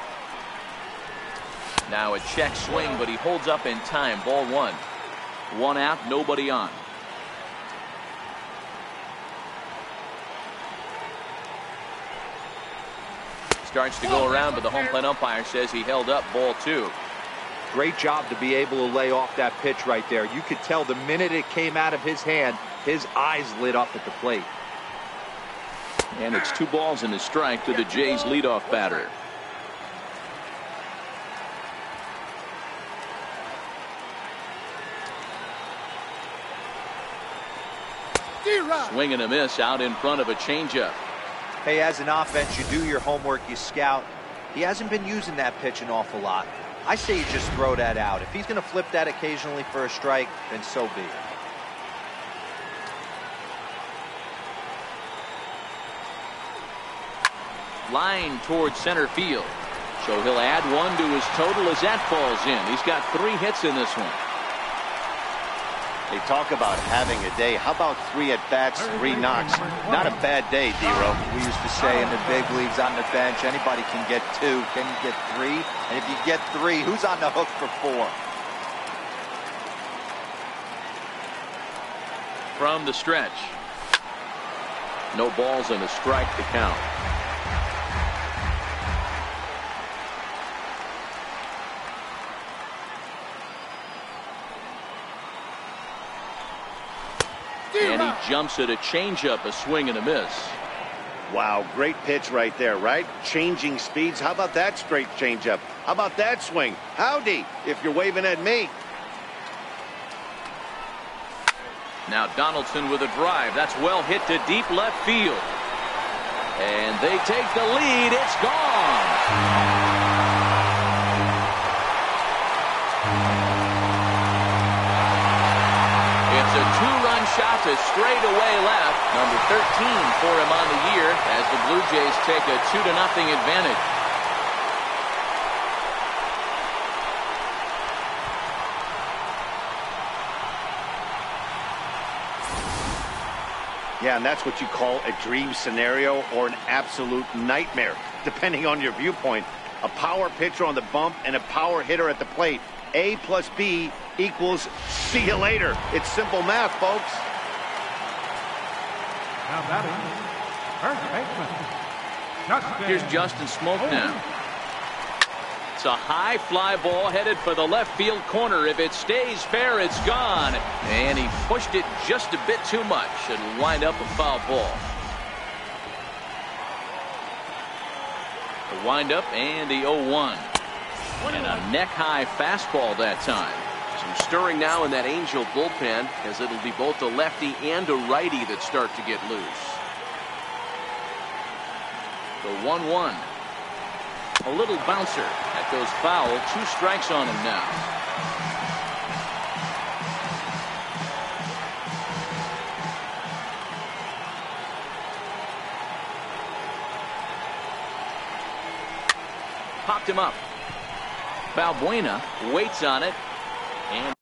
Now a check swing, but he holds up in time. Ball 1. 1 out, nobody on. Starts to go around, but the home plate umpire says he held up. Ball 2. Great job to be able to lay off that pitch right there. You could tell the minute it came out of his hand, his eyes lit up at the plate. And it's 2 balls and a strike to the Jays leadoff batter. Swing and a miss out in front of a changeup. Hey, as an offense, you do your homework, you scout. He hasn't been using that pitch an awful lot. I say you just throw that out. If he's going to flip that occasionally for a strike, then so be it. Line towards center field. So he'll add one to his total as that falls in. He's got 3 hits in this one. They talk about having a day. How about 3 at-bats, 3 knocks? Not a bad day, D-Ro. We used to say in the big leagues on the bench, anybody can get 2. Can you get 3? And if you get 3, who's on the hook for 4? From the stretch. No balls and a strike to count. And he jumps at a changeup, a swing and a miss. Wow, great pitch right there, right? Changing speeds. How about that straight changeup? How about that swing? Howdy, if you're waving at me. Now Donaldson with a drive. That's well hit to deep left field. And they take the lead. It's gone. It's a 2-run shot to straightaway left. Number 13 for him on the year as the Blue Jays take a 2-0 advantage. Yeah, and that's what you call a dream scenario or an absolute nightmare, depending on your viewpoint. A power pitcher on the bump and a power hitter at the plate. A plus B equals see you later. It's simple math, folks. Now batting, first baseman, Justin. Here's Justin Smoke now. It's a high fly ball headed for the left field corner. If it stays fair, it's gone. And he pushed it just a bit too much. It'll wind up a foul ball. The windup and the 0-1. And a neck-high fastball that time. Some stirring now in that Angel bullpen, as it'll be both a lefty and a righty that start to get loose. The 1-1. A little bouncer. That goes foul. 2 strikes on him now. Popped him up. Balbuena waits on it. And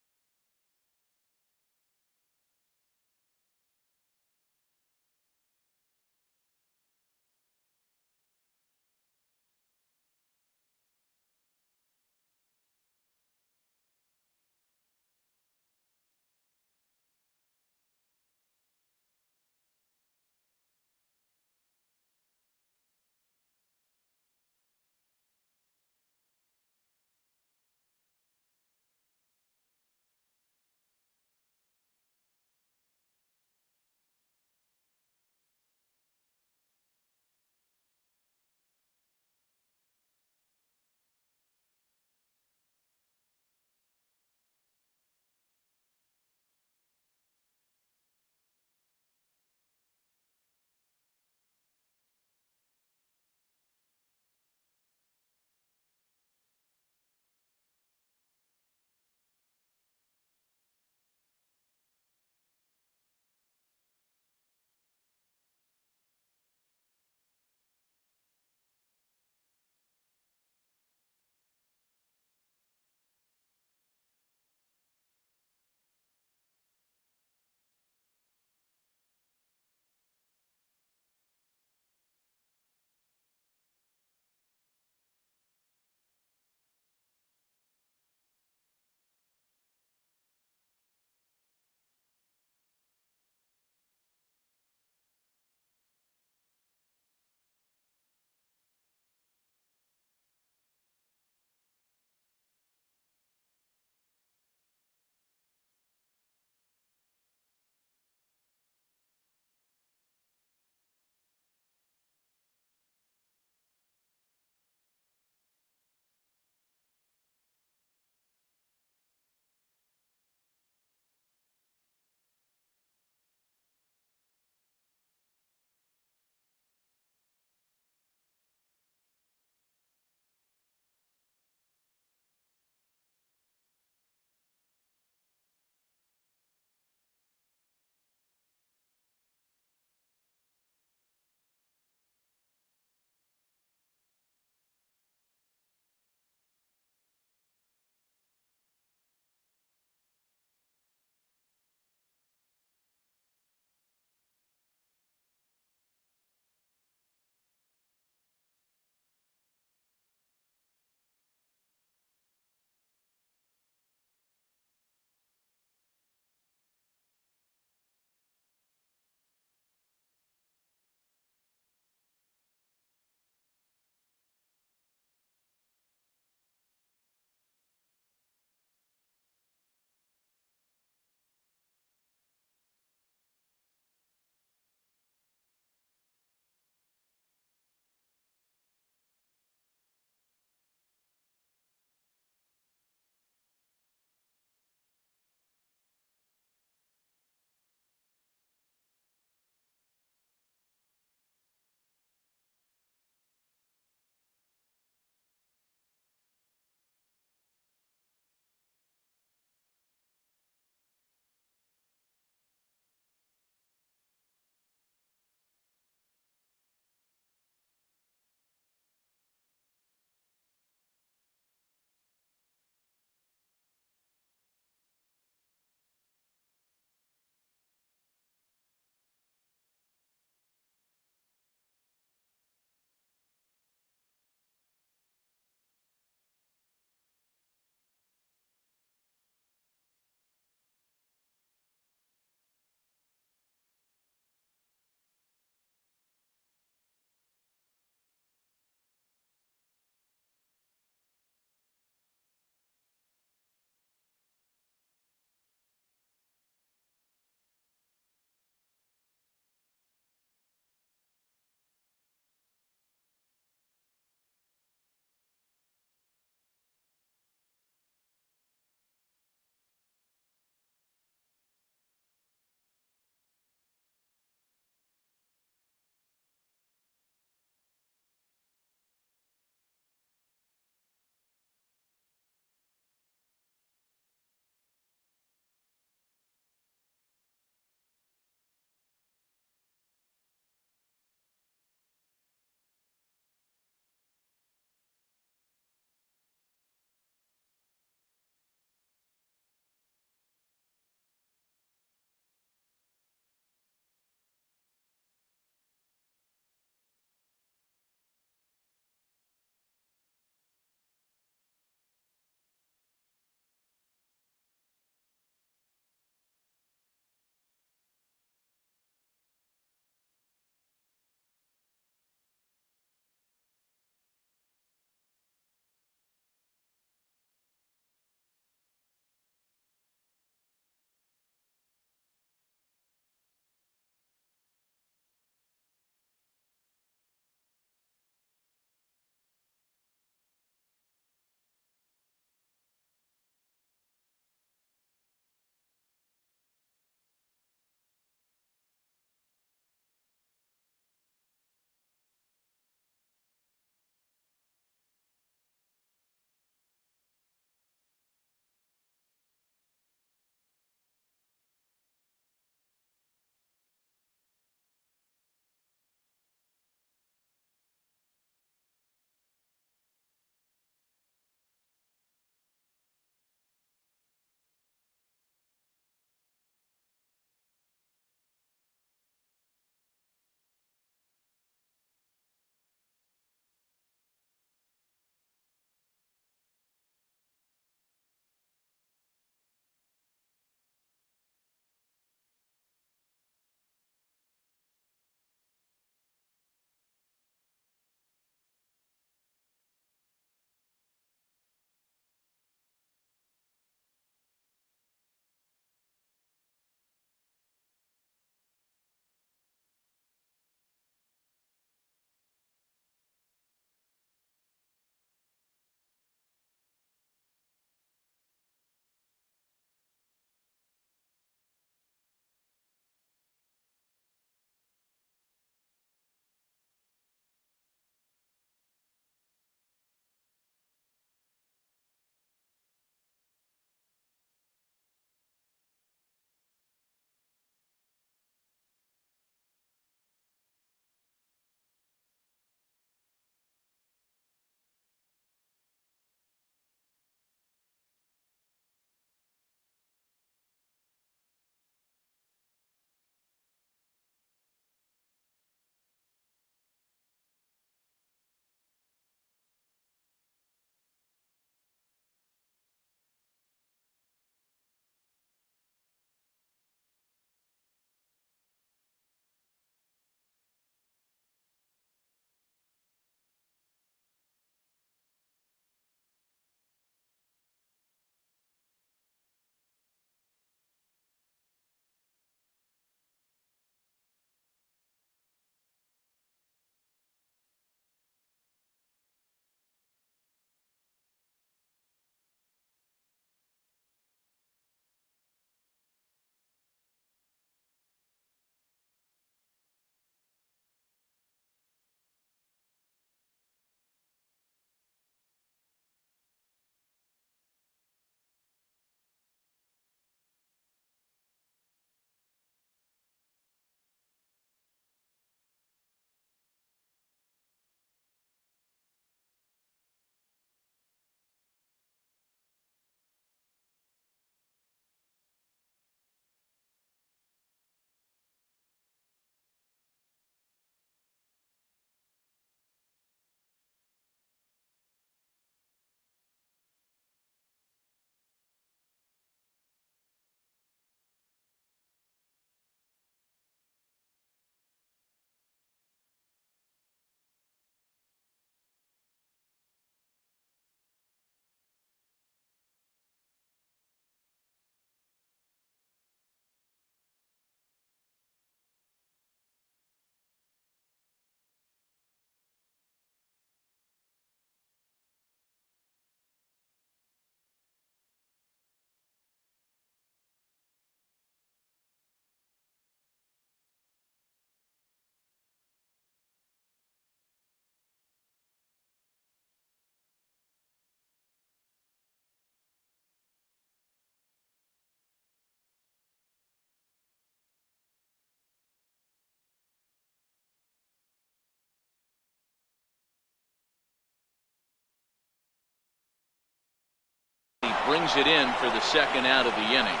brings it in for the second out of the inning.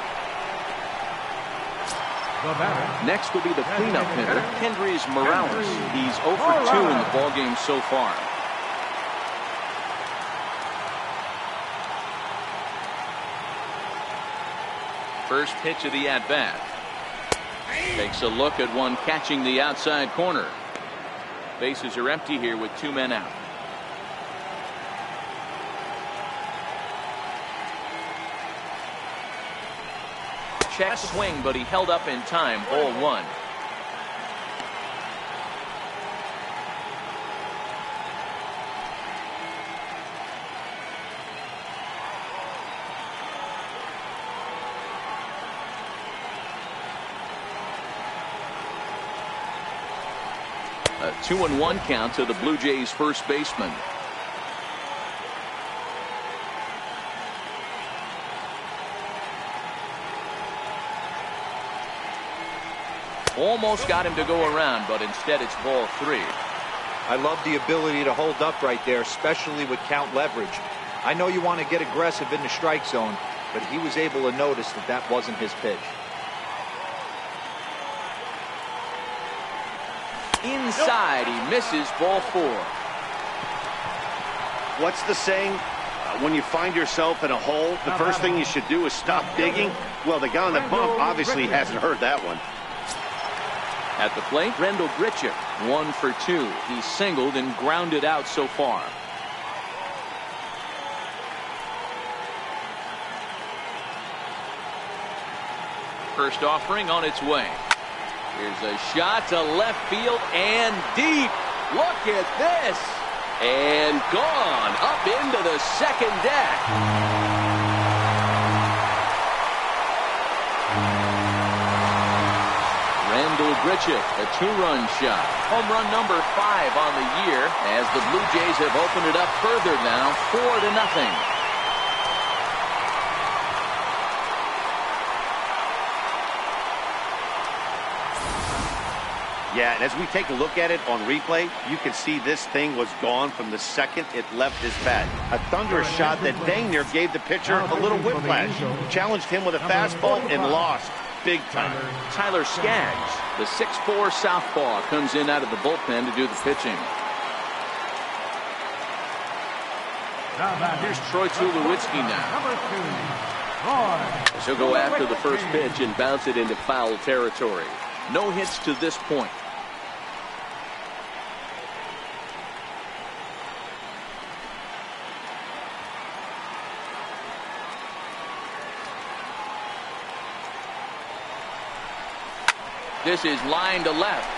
Next will be the cleanup hitter, Kendrys Morales. He's 0 for 2 in the ballgame so far. First pitch of the at-bat. Takes a look at one catching the outside corner. Bases are empty here with 2 men out. Check swing, but he held up in time. Ball 1. A 2-1 count to the Blue Jays first baseman. Almost got him to go around, but instead it's ball 3. I love the ability to hold up right there, especially with count leverage. I know you want to get aggressive in the strike zone, but he was able to notice that that wasn't his pitch. Inside, he misses. Ball 4. What's the saying? When you find yourself in a hole, the first thing you should do is stop digging. Well, the guy on the bump obviously hasn't heard that one. At the plate, Rendell Grichuk, 1 for 2. He's singled and grounded out so far. First offering on its way. Here's a shot to left field and deep. Look at this. And gone up into the second deck. Rendell Grichuk, a 2-run shot. Home run number 5 on the year as the Blue Jays have opened it up further now, 4-0. Yeah, and as we take a look at it on replay, you can see this thing was gone from the second it left his bat. A thunderous shot that dang near gave the pitcher a little whiplash. Challenged him with a fastball and lost big time. Tyler Skaggs, the 6'4" southpaw, comes in out of the bullpen to do the pitching. Here's Troy Tulowitzki now. He'll go after the first pitch and bounce it into foul territory. No hits to this point. This is line to left.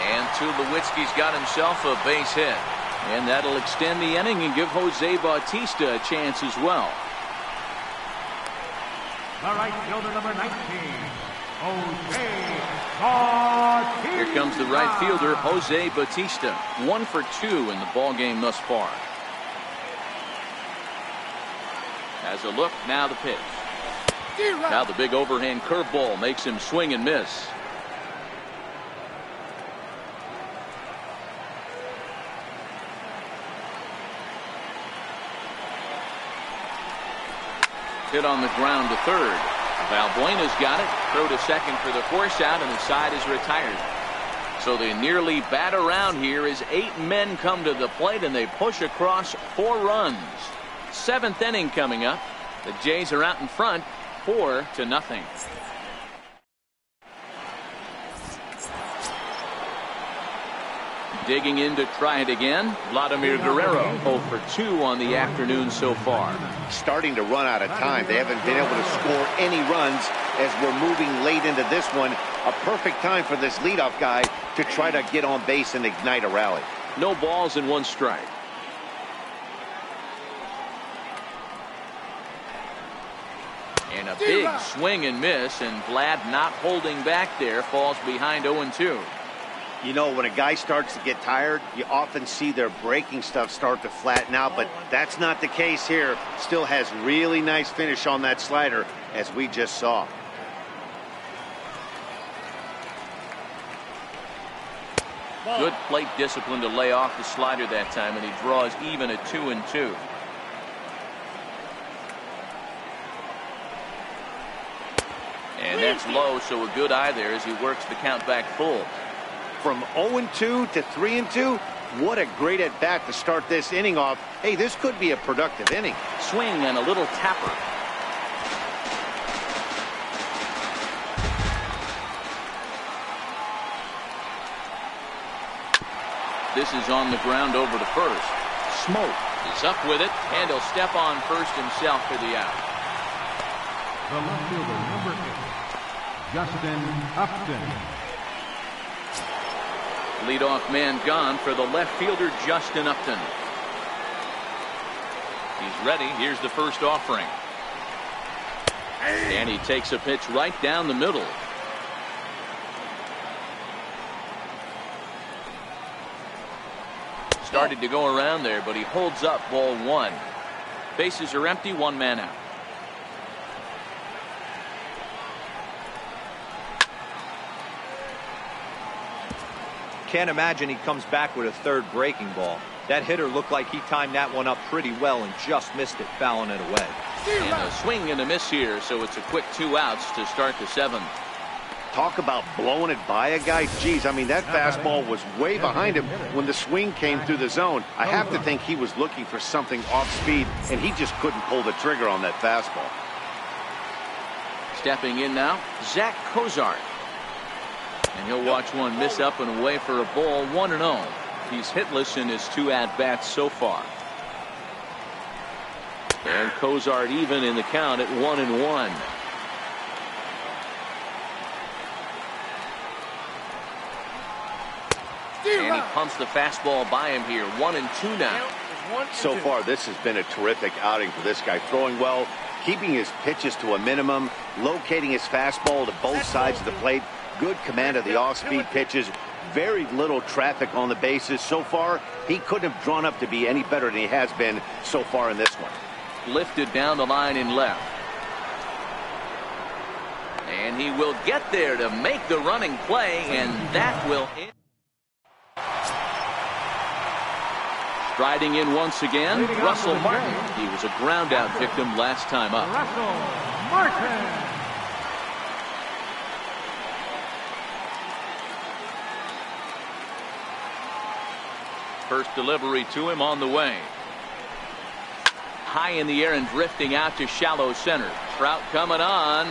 And Tulowitzki's got himself a base hit. And that'll extend the inning and give Jose Bautista a chance as well. The right fielder, number 19, Jose Bautista. Here comes the right fielder, Jose Bautista. 1 for 2 in the ballgame thus far. As a look, now the pitch. Now the big overhand curveball makes him swing and miss. Hit on the ground to third. Valbuena's got it. Throw to second for the force out, and the side is retired. So they nearly bat around here as 8 men come to the plate, and they push across 4 runs. 7th inning coming up. The Jays are out in front, 4-0. Digging in to try it again, Vladimir Guerrero, 0 for 2 on the afternoon so far. Starting to run out of time. They haven't been able to score any runs as we're moving late into this one. A perfect time for this leadoff guy to try to get on base and ignite a rally. No balls and 1 strike. And a big swing and miss, and Vlad not holding back there, falls behind 0-2. You know, when a guy starts to get tired, you often see their breaking stuff start to flatten out, but that's not the case here. Still has really nice finish on that slider, as we just saw. Good plate discipline to lay off the slider that time, and he draws even at 2-2. And that's low, so a good eye there as he works the count back full. From 0-2 to 3-2, what a great at-bat to start this inning off. Hey, this could be a productive inning. Swing and a little tapper. This is on the ground over to first. Smoke is up with it, and he'll step on first himself for the out. The left fielder, number 8, Justin Upton. Leadoff man gone for the left fielder, Justin Upton. He's ready. Here's the first offering. And he takes a pitch right down the middle. Started to go around there, but he holds up, ball 1. Bases are empty, 1 man out. Can't imagine he comes back with a third breaking ball. That hitter looked like he timed that one up pretty well and just missed it, fouling it away. And a swing and a miss here, so it's a quick 2 outs to start the 7th. Talk about blowing it by a guy. Geez, I mean, that fastball was way behind him when the swing came through the zone. I have to think he was looking for something off speed, and he just couldn't pull the trigger on that fastball. Stepping in now, Zach Cozart. And he'll watch one miss up and away for a ball, 1-0. He's hitless in his 2 at-bats so far. And Cozart even in the count at 1-1. And he pumps the fastball by him here. 1-2 now. So far, this has been a terrific outing for this guy. Throwing well, keeping his pitches to a minimum, locating his fastball to both sides of the plate. Good command of the off-speed pitches. Very little traffic on the bases. So far, he couldn't have drawn up to be any better than he has been so far in this one. Lifted down the line in left. And he will get there to make the running play, and that will end. Striding in once again, Russell Martin. He was a ground out victim last time up. Russell Martin. First delivery to him on the way. High in the air and drifting out to shallow center. Trout coming on.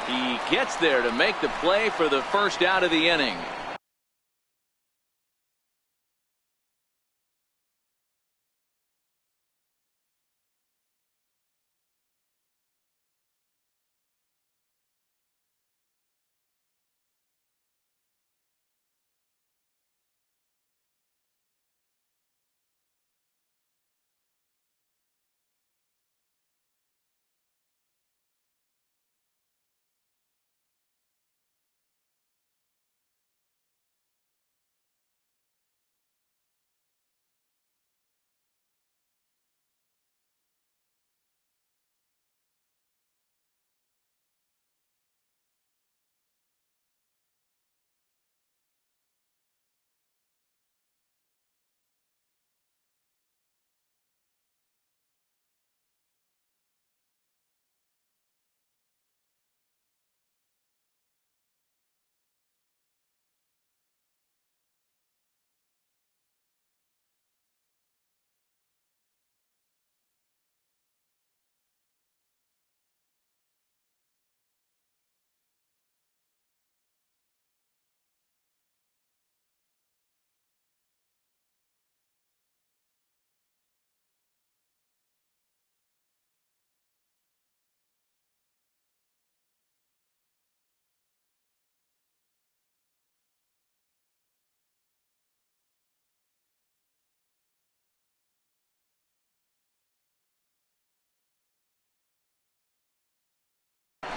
He gets there to make the play for the first out of the inning.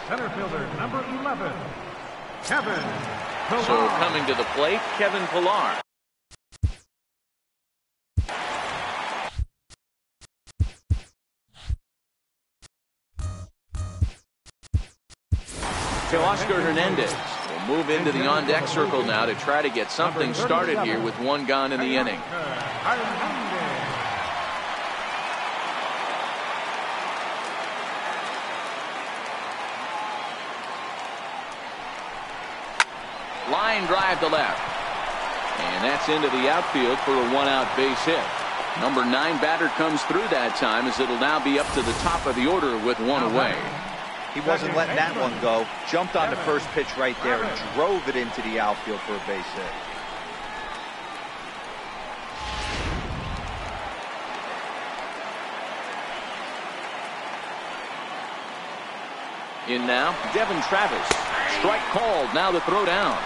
Center fielder, number 11, Kevin Pillar. So coming to the plate, Kevin Pillar. Oscar Hernandez will move into the on-deck circle now to try to get something started here with 1 gone in the inning. Line drive to left. And that's into the outfield for a one-out base hit. Number 9 batter comes through that time, as it'll now be up to the top of the order with one away. He wasn't letting that one go. Jumped on the first pitch right there and drove it into the outfield for a base hit. In now, Devin Travis. Strike called, now the throw down.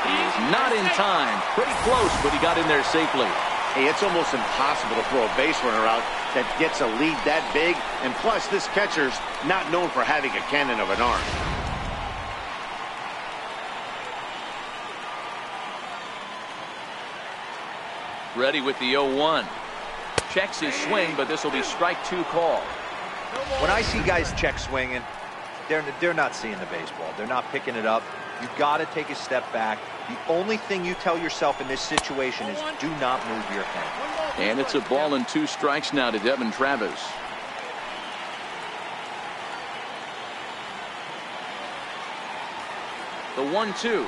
He's not in time. Pretty close, but he got in there safely. Hey, it's almost impossible to throw a base runner out that gets a lead that big. And plus, this catcher's not known for having a cannon of an arm. Ready with the 0-1. Checks his swing, but this will be strike 2 call. When I see guys check swinging, they're not seeing the baseball. They're not picking it up. You've got to take a step back. The only thing you tell yourself in this situation is do not move your hand. And it's a ball and 2 strikes now to Devin Travis. The 1-2.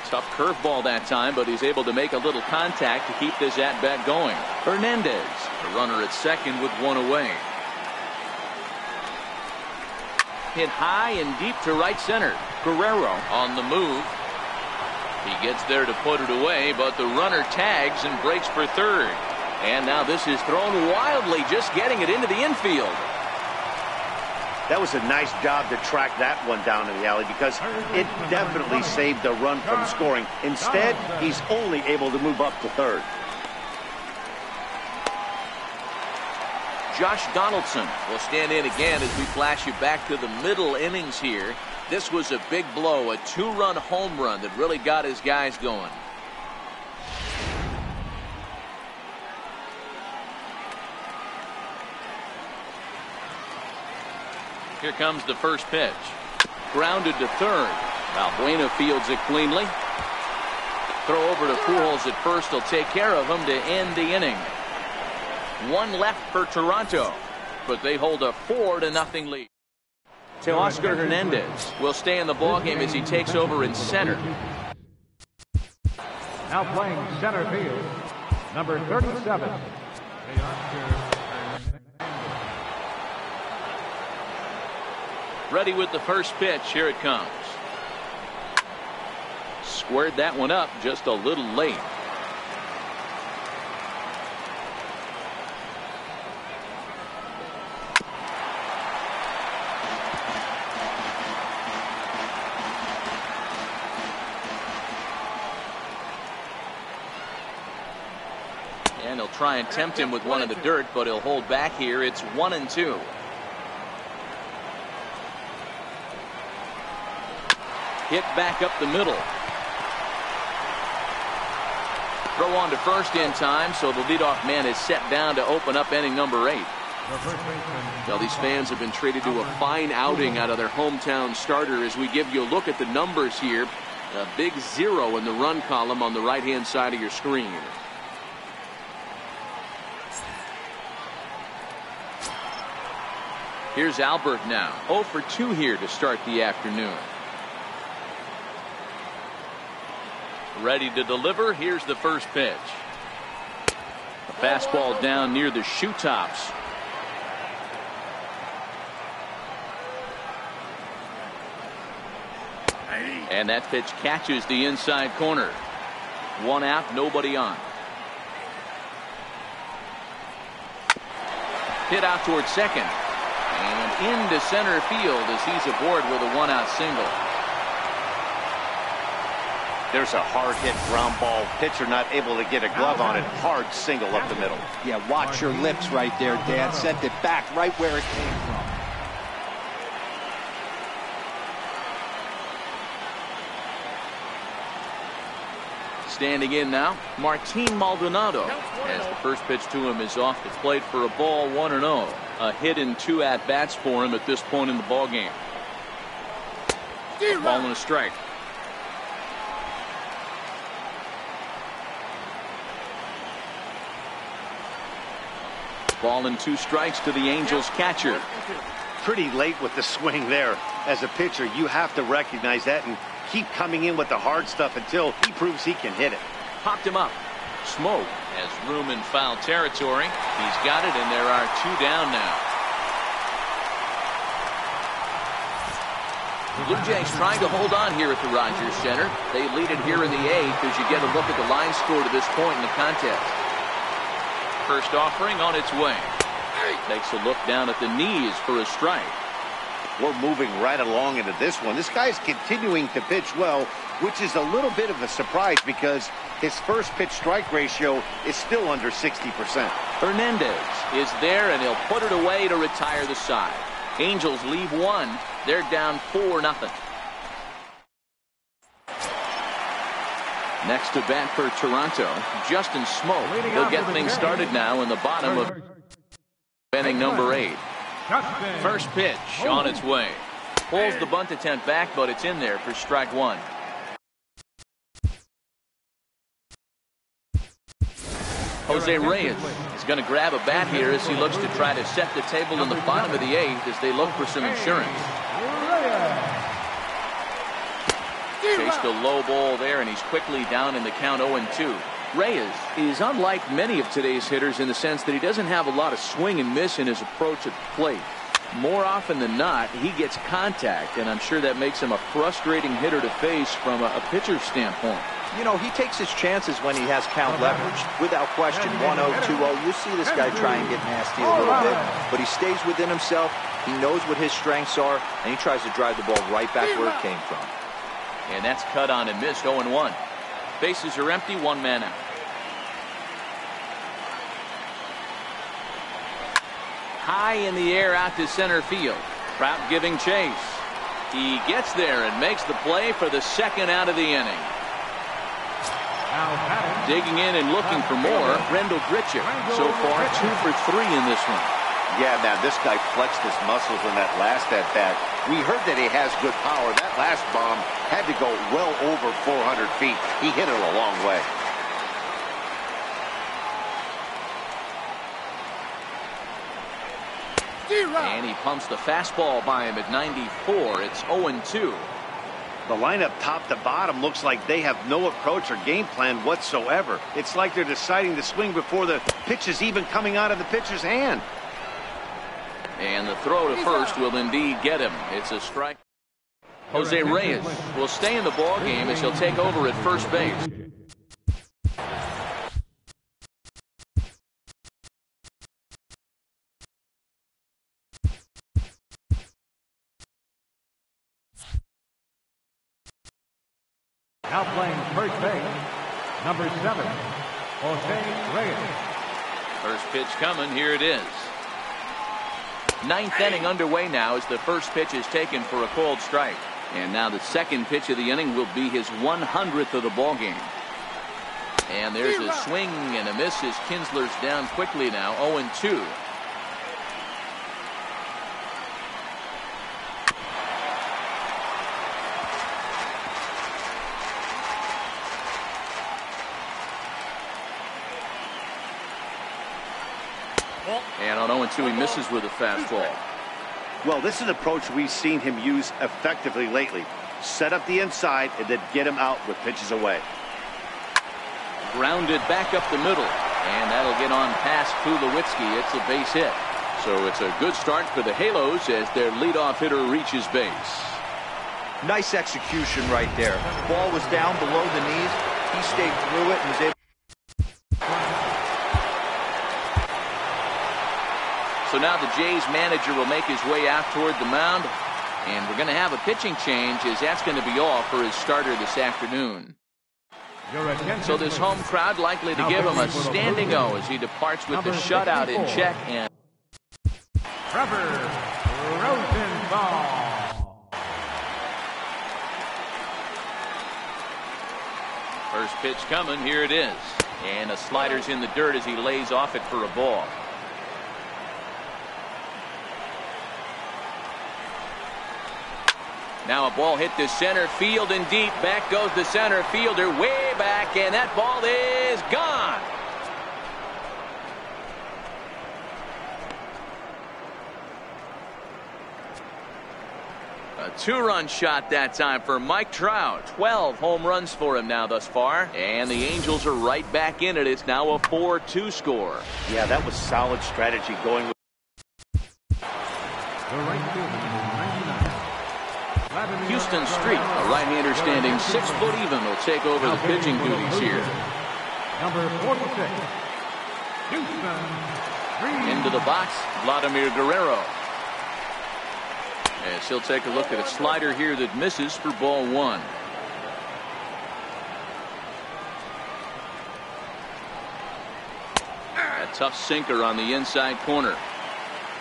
Tough curveball that time, but he's able to make a little contact to keep this at-bat going. Hernandez, the runner at second with one away. Hit high and deep to right center. Guerrero on the move. He gets there to put it away, but the runner tags and breaks for third. And now this is thrown wildly, just getting it into the infield. That was a nice job to track that one down in the alley, because it definitely saved the run from scoring. Instead, he's only able to move up to third. Josh Donaldson will stand in again as we flash you back to the middle innings here. This was a big blow, a 2-run home run that really got his guys going. Here comes the first pitch. Grounded to third. Valbuena fields it cleanly. Throw over to Pujols at first. He'll take care of him to end the inning. One left for Toronto, but they hold a 4-0 lead. Teoscar Hernandez will stay in the ballgame as he takes over in center. Now playing center field, number 37. Ready with the first pitch. Here it comes. Squared that one up just a little late. And he'll try and tempt him with one in the dirt, but he'll hold back here. It's 1-2. Hit back up the middle. Throw on to first in time, so the leadoff man is set down to open up inning number 8. Well, these fans have been treated to a fine outing out of their hometown starter as we give you a look at the numbers here. A big 0 in the run column on the right-hand side of your screen. Here's Albert now. 0 for 2 here to start the afternoon. Ready to deliver. Here's the first pitch. A fastball down near the shoe tops. And that pitch catches the inside corner. One out, nobody on. Hit out towards second. And into center field as he's aboard with a 1-out single. There's a hard-hit ground ball. Pitcher not able to get a glove on it. Hard single up the middle. Yeah, watch your lips right there, Dad. Sent it back right where it came from. Standing in now, Martin Maldonado, as the first pitch to him is off the plate for a ball, 1-0. A hit and 2 at-bats for him at this point in the ballgame. A ball and a strike. Ball and 2 strikes to the Angels catcher. pretty late with the swing there. As a pitcher, you have to recognize that and keep coming in with the hard stuff until he proves he can hit it. Popped him up. Smoke has room in foul territory. He's got it, and there are 2 down now. The Blue Jays trying to hold on here at the Rogers Center. They lead it here in the 8th as you get a look at the line score to this point in the contest. First offering on its way. Takes a look down at the knees for a strike. We're moving right along into this one. This guy's continuing to pitch well, which is a little bit of a surprise because his first pitch strike ratio is still under 60%. Hernandez is there, and he'll put it away to retire the side. Angels leave 1. They're down 4-0. Next to bat for Toronto, Justin Smoke. He'll get things started now in the bottom of inning number 8. First pitch on its way. Pulls the bunt attempt back, but it's in there for strike 1. Jose Reyes is going to grab a bat here as he looks to try to set the table in the bottom of the 8th as they look for some insurance. Chased a low ball there, and he's quickly down in the count 0-2. Reyes is unlike many of today's hitters in the sense that he doesn't have a lot of swing and miss in his approach at the plate. More often than not, he gets contact, and I'm sure that makes him a frustrating hitter to face from a pitcher's standpoint. You know, he takes his chances when he has count leverage. Without question, 1-0, 2-0. You see this guy try and get nasty a little bit, but he stays within himself. He knows what his strengths are, and he tries to drive the ball right back where it came from. And that's cut on and missed, 0-1. Bases are empty, 1 man out. High in the air out to center field. Trout giving chase. He gets there and makes the play for the 2nd out of the inning. Digging in and looking for more, Rendell Grichuk. So far, 2 for 3 in this one. Yeah, man, this guy flexed his muscles in that last at-bat. We heard that he has good power. That last bomb had to go well over 400 feet. He hit it a long way. And he pumps the fastball by him at 94. It's 0-2. The lineup top to bottom looks like they have no approach or game plan whatsoever. It's like they're deciding to swing before the pitch is even coming out of the pitcher's hand. And the throw to first will indeed get him. It's a strike. Jose Reyes will stay in the ball game as he'll take over at first base. Now playing first base, number 7, Jose Reyes. First pitch coming. Here it is. 9th inning underway now as the first pitch is taken for a called strike. And now the 2nd pitch of the inning will be his 100th of the ball game. And there's a swing and a miss as Kinsler's down quickly now, 0-2. And on 0-2, he misses with a fastball. Well, this is an approach we've seen him use effectively lately. Set up the inside and then get him out with pitches away. Grounded back up the middle. And that'll get on past Tulowitzki. It's a base hit. So it's a good start for the Halos as their leadoff hitter reaches base. Nice execution right there. Ball was down below the knees. He stayed through it and was able. So now the Jays manager will make his way out toward the mound. And we're going to have a pitching change as that's going to be all for his starter this afternoon. So this home crowd likely to give him a standing O as he departs with the shutout in check. And Trevor Rosenthal. First pitch coming. Here it is. And a slider's in the dirt as he lays off it for a ball. Now a ball hit to center field and deep. Back goes the center fielder way back, and that ball is gone. A two-run shot that time for Mike Trout. 12 home runs for him now thus far. And the Angels are right back in it. It's now a 4-2 score. Yeah, that was solid strategy going with The right fielder, number 99. Houston Street, a right-hander standing 6 foot even, will take over the pitching duties here. Number 46, Houston Street. Into the box, Vladimir Guerrero. As he'll take a look at a slider here that misses for ball 1. A tough sinker on the inside corner.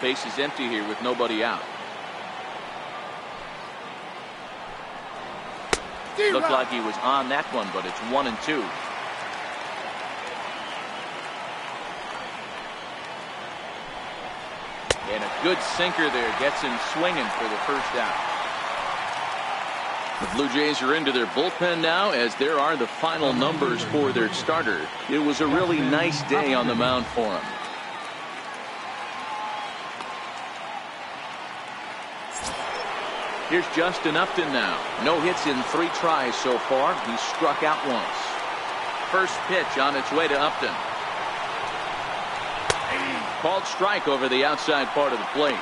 Base is empty here with nobody out. Looked like he was on that one, but it's 1-2. And a good sinker there gets him swinging for the first out. The Blue Jays are into their bullpen now, as there are the final numbers for their starter. It was a really nice day on the mound for him. Here's Justin Upton now. No hits in 3 tries so far. He struck out once. First pitch on its way to Upton. Called strike over the outside part of the plate.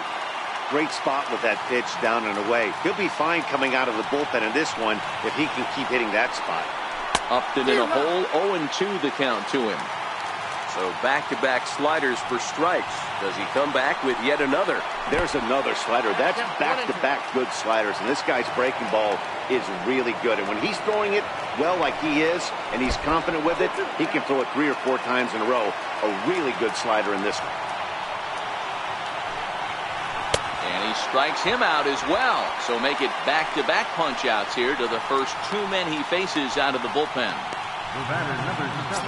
great spot with that pitch down and away. He'll be fine coming out of the bullpen in this one if he can keep hitting that spot. Upton in a hole, 0-2 the count to him. So back-to-back sliders for strikes. Does he come back with yet another? There's another slider. That's back-to-back good sliders, and this guy's breaking ball is really good. And when he's throwing it well like he is, and he's confident with it, he can throw it 3 or 4 times in a row. A really good slider in this one. And he strikes him out as well. So make it back-to-back punch-outs here to the first 2 men he faces out of the bullpen. The batter, number 7.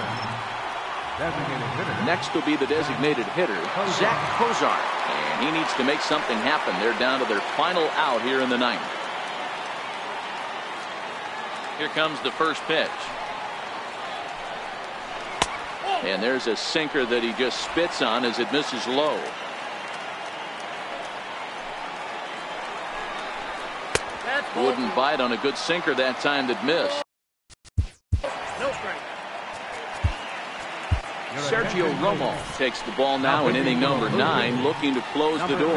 Designated hitter. Next will be the designated hitter, Zach Kozar. And he needs to make something happen. They're down to their final out here in the 9th. Here comes the first pitch. And there's a sinker that he just spits on as it misses low. Wouldn't bite on a good sinker that time that missed. Sergio Romo takes the ball now in inning number 9, looking to close the door. 2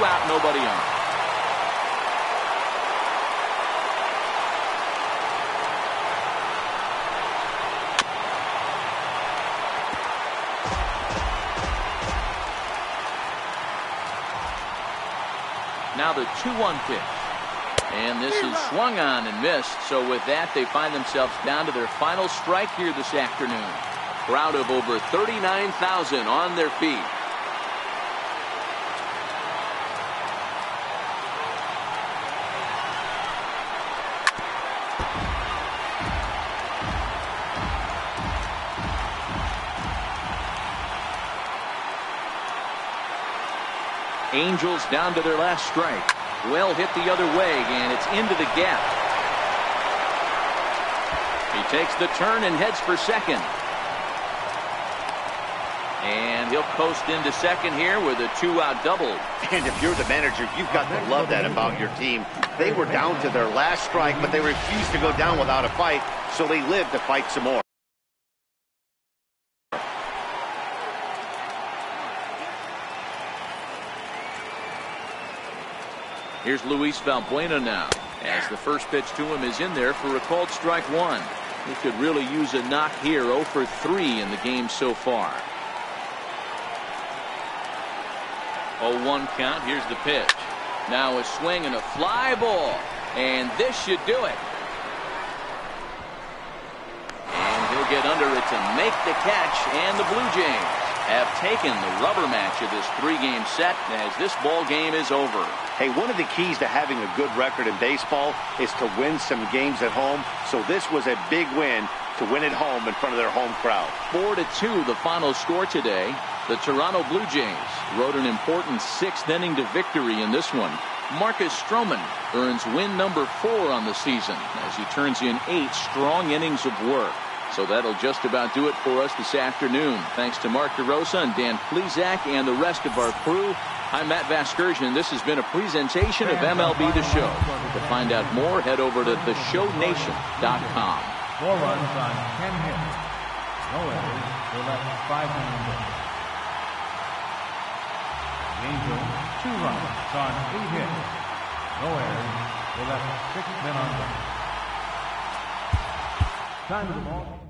out, nobody on. Now the 2-1 pitch. And this is swung on and missed. So with that, they find themselves down to their final strike here this afternoon. Crowd of over 39,000 on their feet. Angels down to their last strike. Well hit the other way, and it's into the gap. He takes the turn and heads for second. And he'll coast into second here with a 2-out double. And if you're the manager, you've got to love that about your team. They were down to their last strike, but they refused to go down without a fight, so they lived to fight some more. Here's Luis Valbuena now, as the first pitch to him is in there for a called strike 1. He could really use a knock here. 0 for 3 in the game so far. 0-1 count. Here's the pitch. Now a swing and a fly ball, and this should do it. And he'll get under it to make the catch, and the Blue Jays have taken the rubber match of this 3-game set as this ball game is over. Hey, one of the keys to having a good record in baseball is to win some games at home. So this was a big win to win at home in front of their home crowd. 4-2 the final score today. The Toronto Blue Jays rode an important 6th inning to victory in this one. Marcus Stroman earns win number 4 on the season as he turns in 8 strong innings of work. So that'll just about do it for us this afternoon. Thanks to Mark DeRosa and Dan Plesac and the rest of our crew. I'm Matt Vasgersian. This has been a presentation of MLB The Show. To find out more, head over to theshownation.com. 4 runs on 10 hits. No errors. They left 5 men on base. The Angels, 2 runs on 8 hits. No errors. They left 6 men on base. Time of the ball.